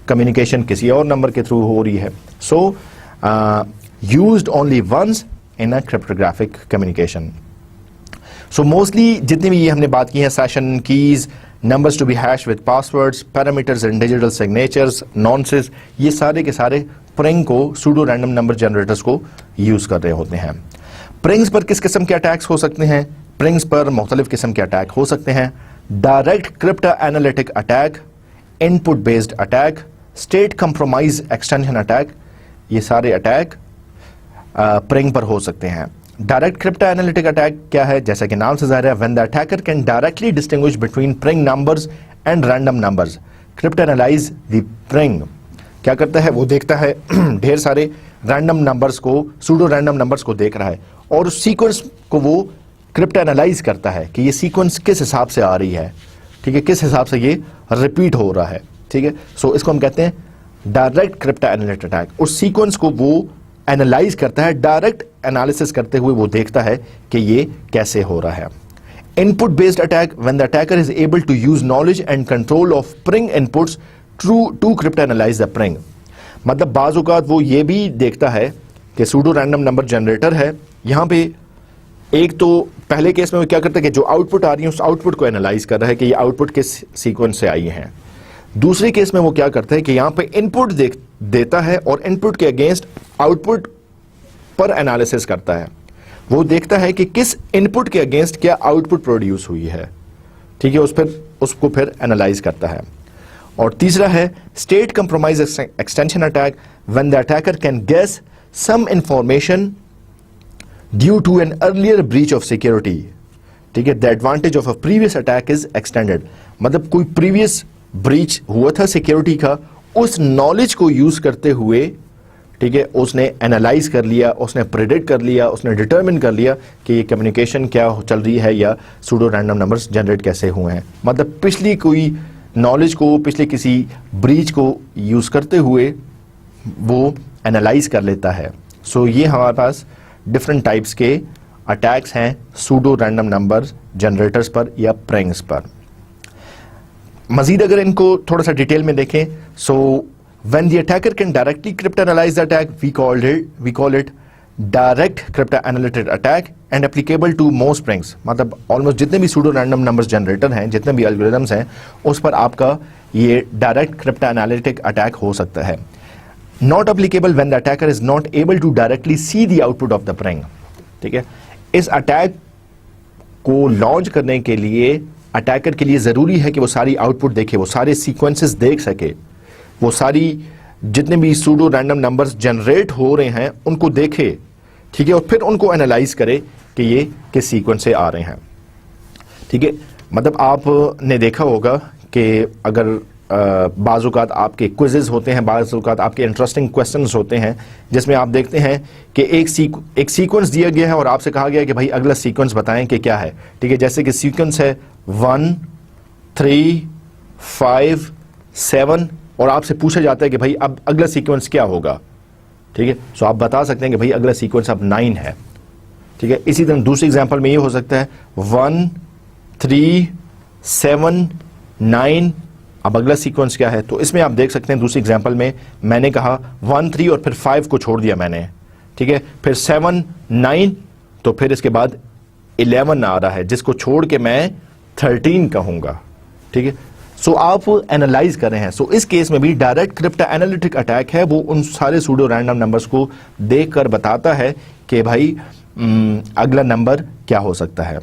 कम्युनिकेशन किसी और नंबर के थ्रू हो रही है। So used only once in a cryptographic communication. So mostly जितनी भी ये हमने बात की है, session keys, numbers to be hash with passwords, parameters and digital signatures, nonces, ये सारे के सारे प्रिंग को, सूडो रैंडम नंबर जनरेटर्स को यूज कर रहे होते हैं। प्रिंग्स पर किस किस्म के अटैक्स हो सकते हैं? प्रिंग्स पर मुख्तलिफ किस्म के अटैक हो सकते हैं। Direct crypto analytic attack, input based attack, state compromise extension attack, ये सारे अटैक प्रिंग पर हो सकते हैं। डायरेक्ट क्रिप्टो एनालिटिक अटैक क्या है? जैसा कि नाम से जाहिर है, when the attacker can directly distinguish between PRNG numbers and random numbers, crypto analyze the PRNG. क्या करता है? वो देखता है ढेर सारे रैंडम नंबर्स को, सूडो रैंडम नंबर्स को देख रहा है और उस सीक्वेंस को वो क्रिप्टो एनालाइज करता है कि ये सीक्वेंस किस हिसाब से आ रही है, ठीक है, किस हिसाब से ये रिपीट हो रहा है, ठीक है। सो इसको हम कहते हैं डायरेक्ट क्रिप्टो एनालिटिक अटैक। उस सीक्वेंस को वो एनालाइज करता है, डायरेक्ट एनालिसिस करते हुए वो देखता है कि ये कैसे हो रहा है। Input based attack, when the attacker is able to use knowledge and control of PRNG inputs to crypto analyze the PRNG. मतलब बाज़ औक़ात वो ये भी देखता है कि सूडो रैंडम नंबर जनरेटर है, यहाँ पे एक तो पहले केस में वो क्या करता है कि जो आउटपुट आ रही है उस आउटपुट को एनालाइज कर रहा है कि ये आउटपुट किस सीक्वेंस से आई है। दूसरे केस में वो क्या करता है कि यहाँ पे इनपुट देता है और इनपुट के अगेंस्ट आउटपुट पर एनालिसिस करता है। वो देखता है कि किस इनपुट के अगेंस्ट क्या आउटपुट प्रोड्यूस हुई है, ठीक है, उसको फिर एनालाइज करता है। और तीसरा है state compromise extension attack, when the attacker can guess some information due to an earlier breach of security, ठीक है, the advantage of a previous attack is extended. मतलब कोई प्रीवियस ब्रीच हुआ था सिक्योरिटी का, उस नॉलेज को यूज करते हुए, ठीक है, उसने एनालाइज कर लिया, उसने प्रेडिक्ट कर लिया, उसने डिटरमिन कर लिया कि ये कम्युनिकेशन क्या चल रही है या सूडो रैंडम नंबर्स जनरेट कैसे हुए हैं। मतलब पिछली कोई नॉलेज को, पिछले किसी ब्रीच को यूज करते हुए वो एनालाइज कर लेता है। सो ये हमारे पास डिफरेंट टाइप्स के अटैक्स हैं सूडो रैंडम नंबर जनरेटर्स पर या प्रिंग्स पर। मजीद अगर इनको थोड़ा सा डिटेल में देखें, so when the attacker can directly crypto analyze the attack, we call it direct crypto analytic attack and applicable to most PRNGs. मतलब ऑलमोस्ट जितने भी सूडो रैंडम नंबर्स जनरेटर हैं, जितने भी एल्गोरिथम्स हैं, उस पर आपका ये डायरेक्ट क्रिप्टो एनालिटिक अटैक हो सकता है। Not applicable when the attacker is not able to directly see the output of the PRNG, ठीक है। इस अटैक को लॉन्च करने के लिए अटैकर के लिए जरूरी है कि वो सारी आउटपुट देखे, वो सारे सीक्वेंसेस देख सके, वो सारी जितने भी सूडो रैंडम नंबर्स जनरेट हो रहे हैं उनको देखे, ठीक है, और फिर उनको एनालाइज करे कि ये किस सीक्वेंस से आ रहे हैं, ठीक है। मतलब आपने देखा होगा कि अगर बाज़-औक़ात आपके क्विज़ेज़ होते हैं, बाज़-औक़ात आपके इंटरेस्टिंग क्वेश्चंस होते हैं जिसमें आप देखते हैं कि एक सीक्वेंस दिया गया है और आपसे कहा गया है कि भाई अगला सीक्वेंस बताएं कि क्या है। ठीक है, जैसे कि सीक्वेंस है 1 3 5 7 और आपसे पूछा जाता है कि भाई अब अगला सीक्वेंस क्या होगा। ठीक है, सो आप बता सकते हैं कि भाई अगला सीक्वेंस अब 9 है। ठीक है, इसी तरह दूसरी एग्जांपल में ये हो सकता है 1 3 7 9, अब अगला सीक्वेंस क्या है। तो इसमें आप देख सकते हैं दूसरी एग्जांपल में मैंने कहा 1 3 और फिर 5 को छोड़ दिया मैंने। ठीक है, फिर 7 9, तो फिर इसके बाद 11 आ रहा है जिसको छोड़ के मैं 13 कहूंगा। ठीक है, सो आप एनालाइज कर रहे हैं। सो इस केस में भी डायरेक्ट क्रिप्टो एनालिटिक अटैक है, वो उन सारे सूडो रैंडम नंबर्स को देखकर बताता है कि भाई अगला नंबर क्या हो सकता है।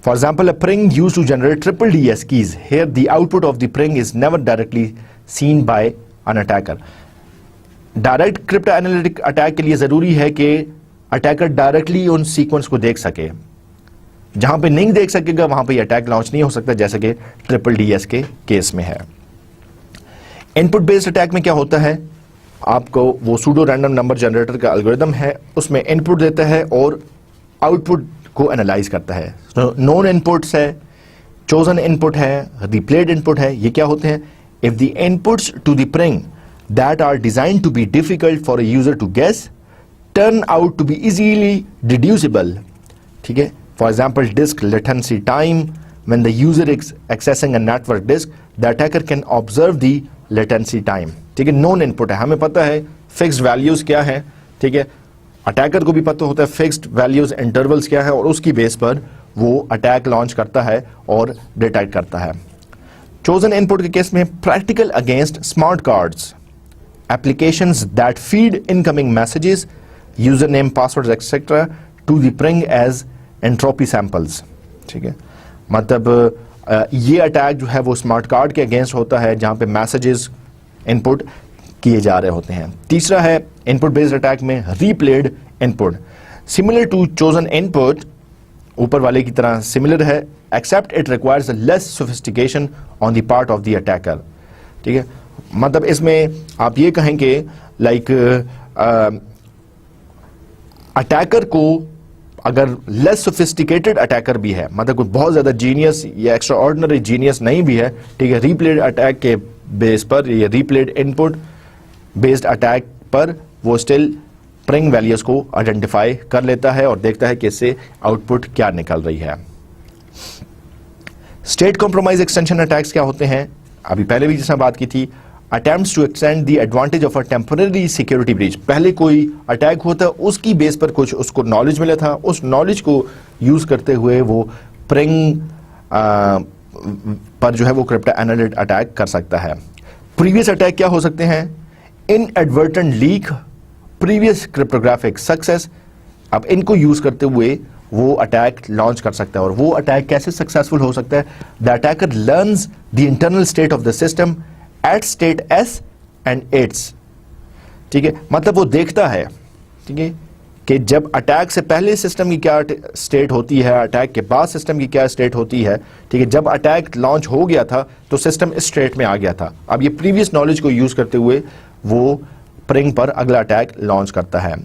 For example, a pring used to generate triple DS keys. Here, the output of the pring is never directly seen by an attacker. Direct cryptanalytic attack के लिए जरूरी है कि अटैकर डायरेक्टली उन सीक्वेंस को देख सके। जहां पे नहीं देख सकेगा वहां पे अटैक लॉन्च नहीं हो सकता, जैसे कि ट्रिपल DS के केस में है। इनपुट बेस्ड अटैक में क्या होता है, आपको वो सूडो रैंडम नंबर जनरेटर का एल्गोरिथम है, उसमें इनपुट देता है और आउटपुट को एनालाइज करता है। नोन इनपुट्स है, चोजन इनपुट है, रिप्लेड इनपुट है। ये क्या होते हैं, if the inputs to the PRNG that are designed to be difficult for a user to guess turn out to be easily deducible. ठीक है, for example disk latency time, when the user is accessing a network disk the attacker can observe the latency time. ठीक है, known input है, हमें पता है fixed values क्या है। ठीक है, अटैकर को भी पता होता है फिक्स्ड वैल्यूज इंटरवल्स क्या है और उसकी बेस पर वो अटैक लॉन्च करता है और डिटेक्ट करता है। चोजन इनपुट के केस में practical against smart cards, applications that feed incoming messages, user name, passwords etcetera to the PRNG as entropy samples. ठीक है, मतलब ये अटैक जो है वो स्मार्ट कार्ड के अगेंस्ट होता है जहां पे मैसेजेस इनपुट किए जा रहे होते हैं। तीसरा है इनपुट बेस्ड अटैक में replayed input, similar to chosen input, ऊपर वाले की तरह सिमिलर है, except it requires less sophistication on the part of the attacker. ठीक है, मतलब इसमें आप ये कहेंगे लाइक अटैकर को अगर लेस सोफिस्टिकेटेड अटैकर भी है, मतलब कोई बहुत ज्यादा जीनियस या एक्स्ट्रा ऑर्डिनरी जीनियस नहीं भी है, ठीक है, रीप्लेड अटैक के बेस पर या रीप्लेड इनपुट बेस्ड अटैक पर वो स्टिल प्रिंग वैल्यूज को आइडेंटिफाई कर लेता है और देखता है कि इससे आउटपुट क्या निकल रही है। स्टेट कॉम्प्रोमाइज एक्सटेंशन अटैक्स क्या होते हैं, अभी पहले भी जिसने बात की थी, attempts to extend the advantage of a temporary security breach. पहले कोई अटैक होता है, उसकी बेस पर कुछ उसको नॉलेज मिला था, उस नॉलेज को यूज करते हुए वो प्रिंग पर जो है वो क्रिप्टो एनालिटिक अटैक कर सकता है। प्रीवियस अटैक क्या हो सकते हैं, inadvertent leak, previous cryptographic success. अब इनको यूज करते हुए वो अटैक लॉन्च कर सकता है और वो अटैक कैसे सक्सेसफुल हो सकता है, the attacker learns the internal state of the system eight state S and it's. ठीक है, मतलब वो देखता है, ठीक है, कि जब अटैक से पहले सिस्टम की क्या स्टेट होती है, अटैक के बाद सिस्टम की क्या स्टेट होती है। ठीक है, जब अटैक लॉन्च हो गया था तो सिस्टम इस स्टेट में आ गया था। अब ये प्रीवियस नॉलेज को यूज करते हुए वो प्रिंग पर अगला अटैक लॉन्च करता है।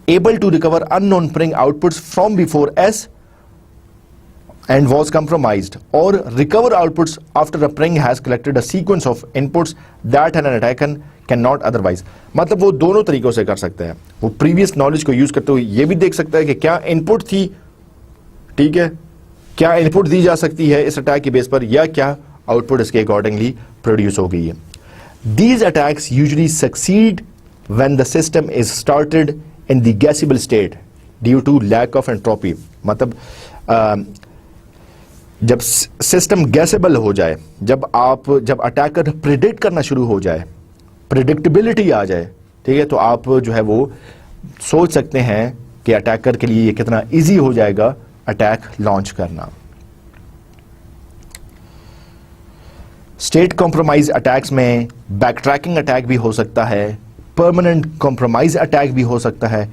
Able to recover unknown PRNG outputs from before S and was compromised, or recover outputs after a pring has collected a sequence of inputs that an attacker cannot otherwise। मतलब वो दोनों तरीकों से कर सकता है, वो प्रीवियस नॉलेज को यूज करते हुए ये भी देख सकता है कि क्या इनपुट थी, ठीक है, क्या इनपुट दी जा सकती है इस अटैक की बेस पर, या क्या आउटपुट इसके अकॉर्डिंगली प्रोड्यूस हो गई है। These attacks usually succeed when the system is started in the guessable state due to lack of entropy। मतलब जब सिस्टम गैसेबल हो जाए, जब अटैकर प्रिडिक्ट करना शुरू हो जाए, प्रिडिक्टेबिलिटी आ जाए, ठीक है, तो आप जो है वो सोच सकते हैं कि अटैकर के लिए ये कितना इजी हो जाएगा अटैक लॉन्च करना। स्टेट कॉम्प्रोमाइज अटैक्स में बैकट्रैकिंग अटैक भी हो सकता है, परमानेंट कॉम्प्रोमाइज अटैक भी हो सकता है,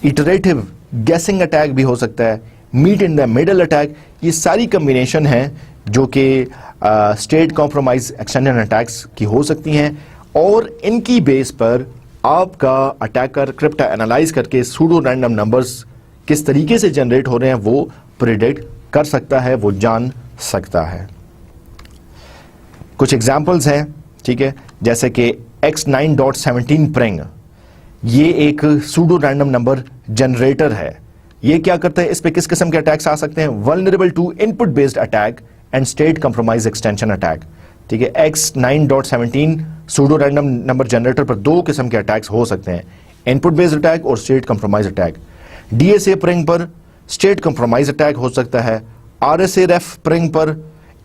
इटरेटिव गेसिंग अटैक भी हो सकता है, meet in the middle attack, ये सारी कम्बिनेशन है जो कि स्टेट कॉम्प्रोमाइज एक्सटेंशन अटैक्स की हो सकती हैं, और इनकी बेस पर आपका अटैकर क्रिप्टा एनालाइज करके सूडो रैंडम नंबर्स किस तरीके से जनरेट हो रहे हैं वो प्रिडिक्ट कर सकता है, वो जान सकता है। कुछ एग्जांपल्स हैं, ठीक है, जैसे कि X9.17 प्रिंग, ये एक सूडो रैंडम नंबर जनरेटर है। ये क्या करता है, इस पे किस किस्म के अटैक्स आ सकते हैं, vulnerable to input based attack and state compromise extension attack, ठीक है। X9.17 pseudo random number generator पर दो किस्म के अटैक्स हो सकते हैं, इनपुट बेस्ड अटैक और स्टेट कंप्रोमाइज अटैक। DSA प्रिंग पर स्टेट कंप्रोमाइज अटैक हो सकता है, RSA-REF प्रिंग पर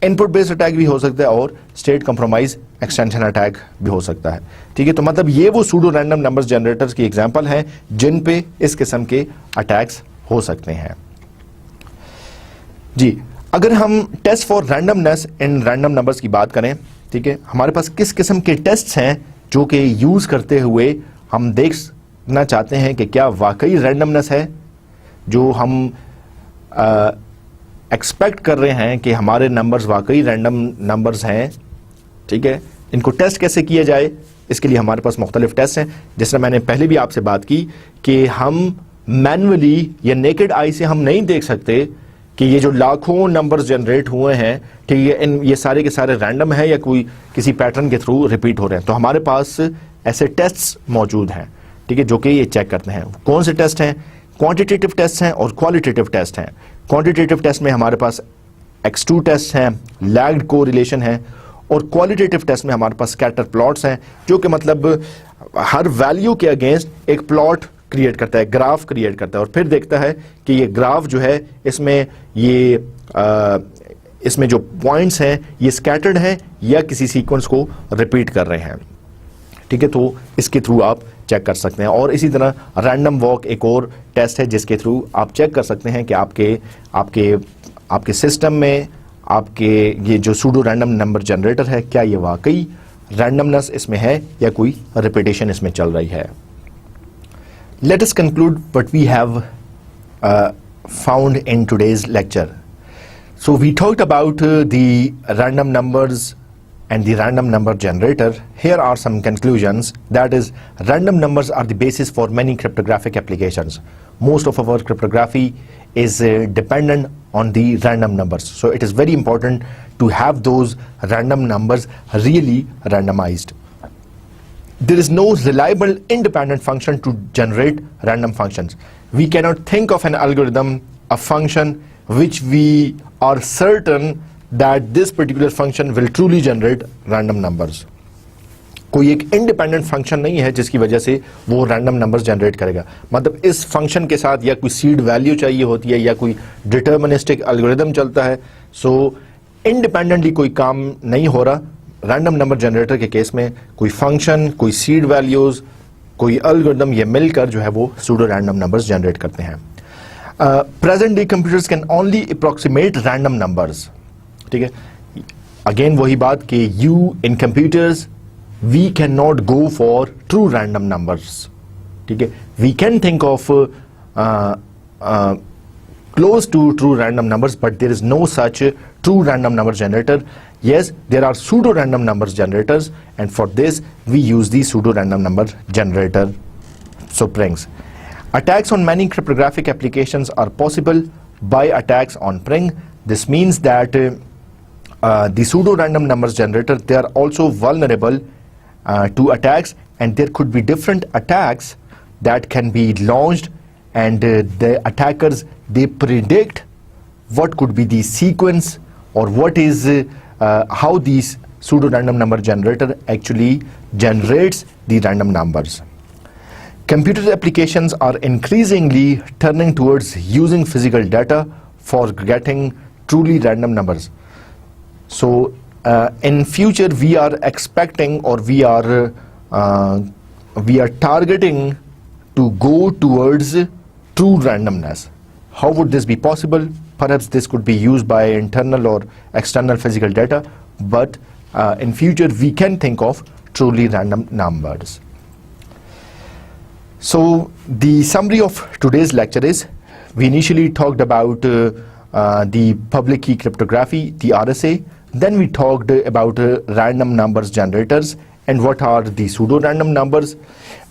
इनपुट बेस्ड अटैक भी हो सकता है और स्टेट कंप्रोमाइज एक्सटेंशन अटैक भी हो सकता है, ठीक है। तो मतलब ये वो सूडो रैंडम नंबर्स जनरेटर्स की एग्जांपल है जिन पे इस किस्म के अटैक्स हो सकते हैं जी। अगर हम test for randomness in random numbers की बात करें, ठीक है, हमारे पास किस किस्म के टेस्ट्स हैं जो कि यूज करते हुए हम देखना चाहते हैं कि क्या वाकई रैंडमनेस है, जो हम एक्सपेक्ट कर रहे हैं कि हमारे नंबर्स वाकई रैंडम नंबर्स हैं, ठीक है। इनको टेस्ट कैसे किया जाए, इसके लिए हमारे पास मुख्तलिफ टेस्ट हैं। जैसे मैंने पहले भी आपसे बात की कि हम मैनुअली या नेकेड आई से हम नहीं देख सकते कि ये जो लाखों नंबर्स जनरेट हुए हैं, ठीक है, ये सारे के सारे रैंडम है या कोई किसी पैटर्न के थ्रू रिपीट हो रहे हैं। तो हमारे पास ऐसे टेस्ट्स मौजूद हैं, ठीक है, जो कि ये चेक करते हैं। कौन से टेस्ट हैं, क्वांटिटेटिव टेस्ट हैं और क्वालिटेटिव टेस्ट हैं। क्वांटिटेटिव टेस्ट में हमारे पास X2 टेस्ट हैं, लैग्ड कोरिलेशन है, और क्वालिटेटिव टेस्ट में हमारे पास स्कैटर प्लॉट्स हैं, जो कि मतलब हर वैल्यू के अगेंस्ट एक प्लॉट क्रिएट करता है, ग्राफ क्रिएट करता है, और फिर देखता है कि ये ग्राफ जो है इसमें जो पॉइंट्स हैं ये स्कैटर्ड हैं या किसी सीक्वेंस को रिपीट कर रहे हैं, ठीक है। तो इसके थ्रू आप चेक कर सकते हैं। और इसी तरह रैंडम वॉक एक और टेस्ट है जिसके थ्रू आप चेक कर सकते हैं कि आपके सिस्टम में आपके ये जो सूडो रैंडम नंबर जनरेटर है, क्या ये वाकई रैंडमनेस इसमें है या कोई रिपीटेशन इसमें चल रही है। Let us conclude what we have found in today's lecture. So we talked about the random numbers and the random number generator. Here are some conclusions. That is, random numbers are the basis for many cryptographic applications. Most of our cryptography is dependent on the random numbers. So it is very important to have those random numbers really randomized. There is no reliable independent function to generate random functions. We cannot think of an algorithm, a function, which we are certain that this particular function will truly generate random numbers. कोई एक independent function नहीं है जिसकी वजह से वो random numbers generate करेगा। मतलब इस फंक्शन के साथ या कोई सीड वैल्यू चाहिए होती है या कोई डिटर्मिनिस्टिक एल्गोरिथम चलता है। सो इंडिपेंडेंटली कोई काम नहीं हो रहा। रैंडम नंबर जनरेटर के केस में कोई फंक्शन, कोई सीड वैल्यूज, कोई एल्गोरिथम, ये मिलकर जो है वो सूडो रैंडम नंबर्स जनरेट करते हैं। Present day computers can only approximate random numbers, ठीक है। अगेन वही बात कि in computers we can not go for true random numbers, ठीक है। We can think of close to true random numbers, but there is no such true random number generator. Yes, there are pseudo random numbers generators, and for this we use the pseudo random number generator Pring. Attacks on many cryptographic applications are possible by attacks on Pring. This means that the pseudo random numbers generator, they are also vulnerable to attacks, and there could be different attacks that can be launched, and the attackers, they predict what could be the sequence or what is how these pseudo random number generator actually generates the random numbers. Computer applications are increasingly turning towards using physical data for getting truly random numbers. So in future we are expecting, or we are targeting to go towards true randomness. How would this be possible? Perhaps this could be used by internal or external physical data, but in future we can think of truly random numbers. So the summary of today's lecture is, We initially talked about the public key cryptography, the RSA. Then we talked about random numbers generators and what are the pseudo-random numbers.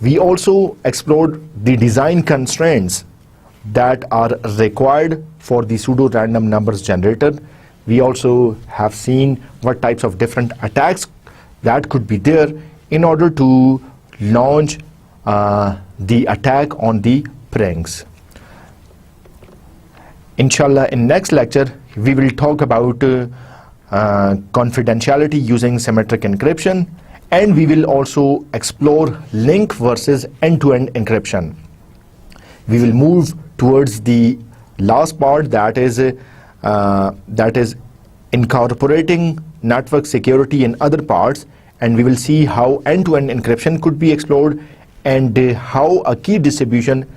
We also explored the design constraints that are required for the pseudo-random numbers generator. We also have seen what types of different attacks that could be there in order to launch the attack on the pranks. Inshallah, in next lecture, we will talk about confidentiality using symmetric encryption, and we will also explore link versus end-to-end encryption. We will move towards the last part, that is incorporating network security in other parts, and we will see how end-to-end encryption could be explored and how a key distribution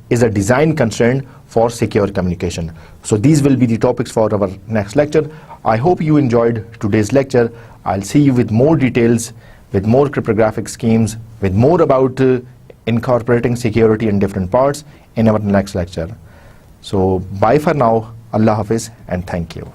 is a design constraint for secure communication. So these will be the topics for our next lecture. I hope you enjoyed today's lecture. I'll see you with more details, with more cryptographic schemes, with more about incorporating security in different parts in our next lecture. So bye for now. Allah Hafiz and thank you.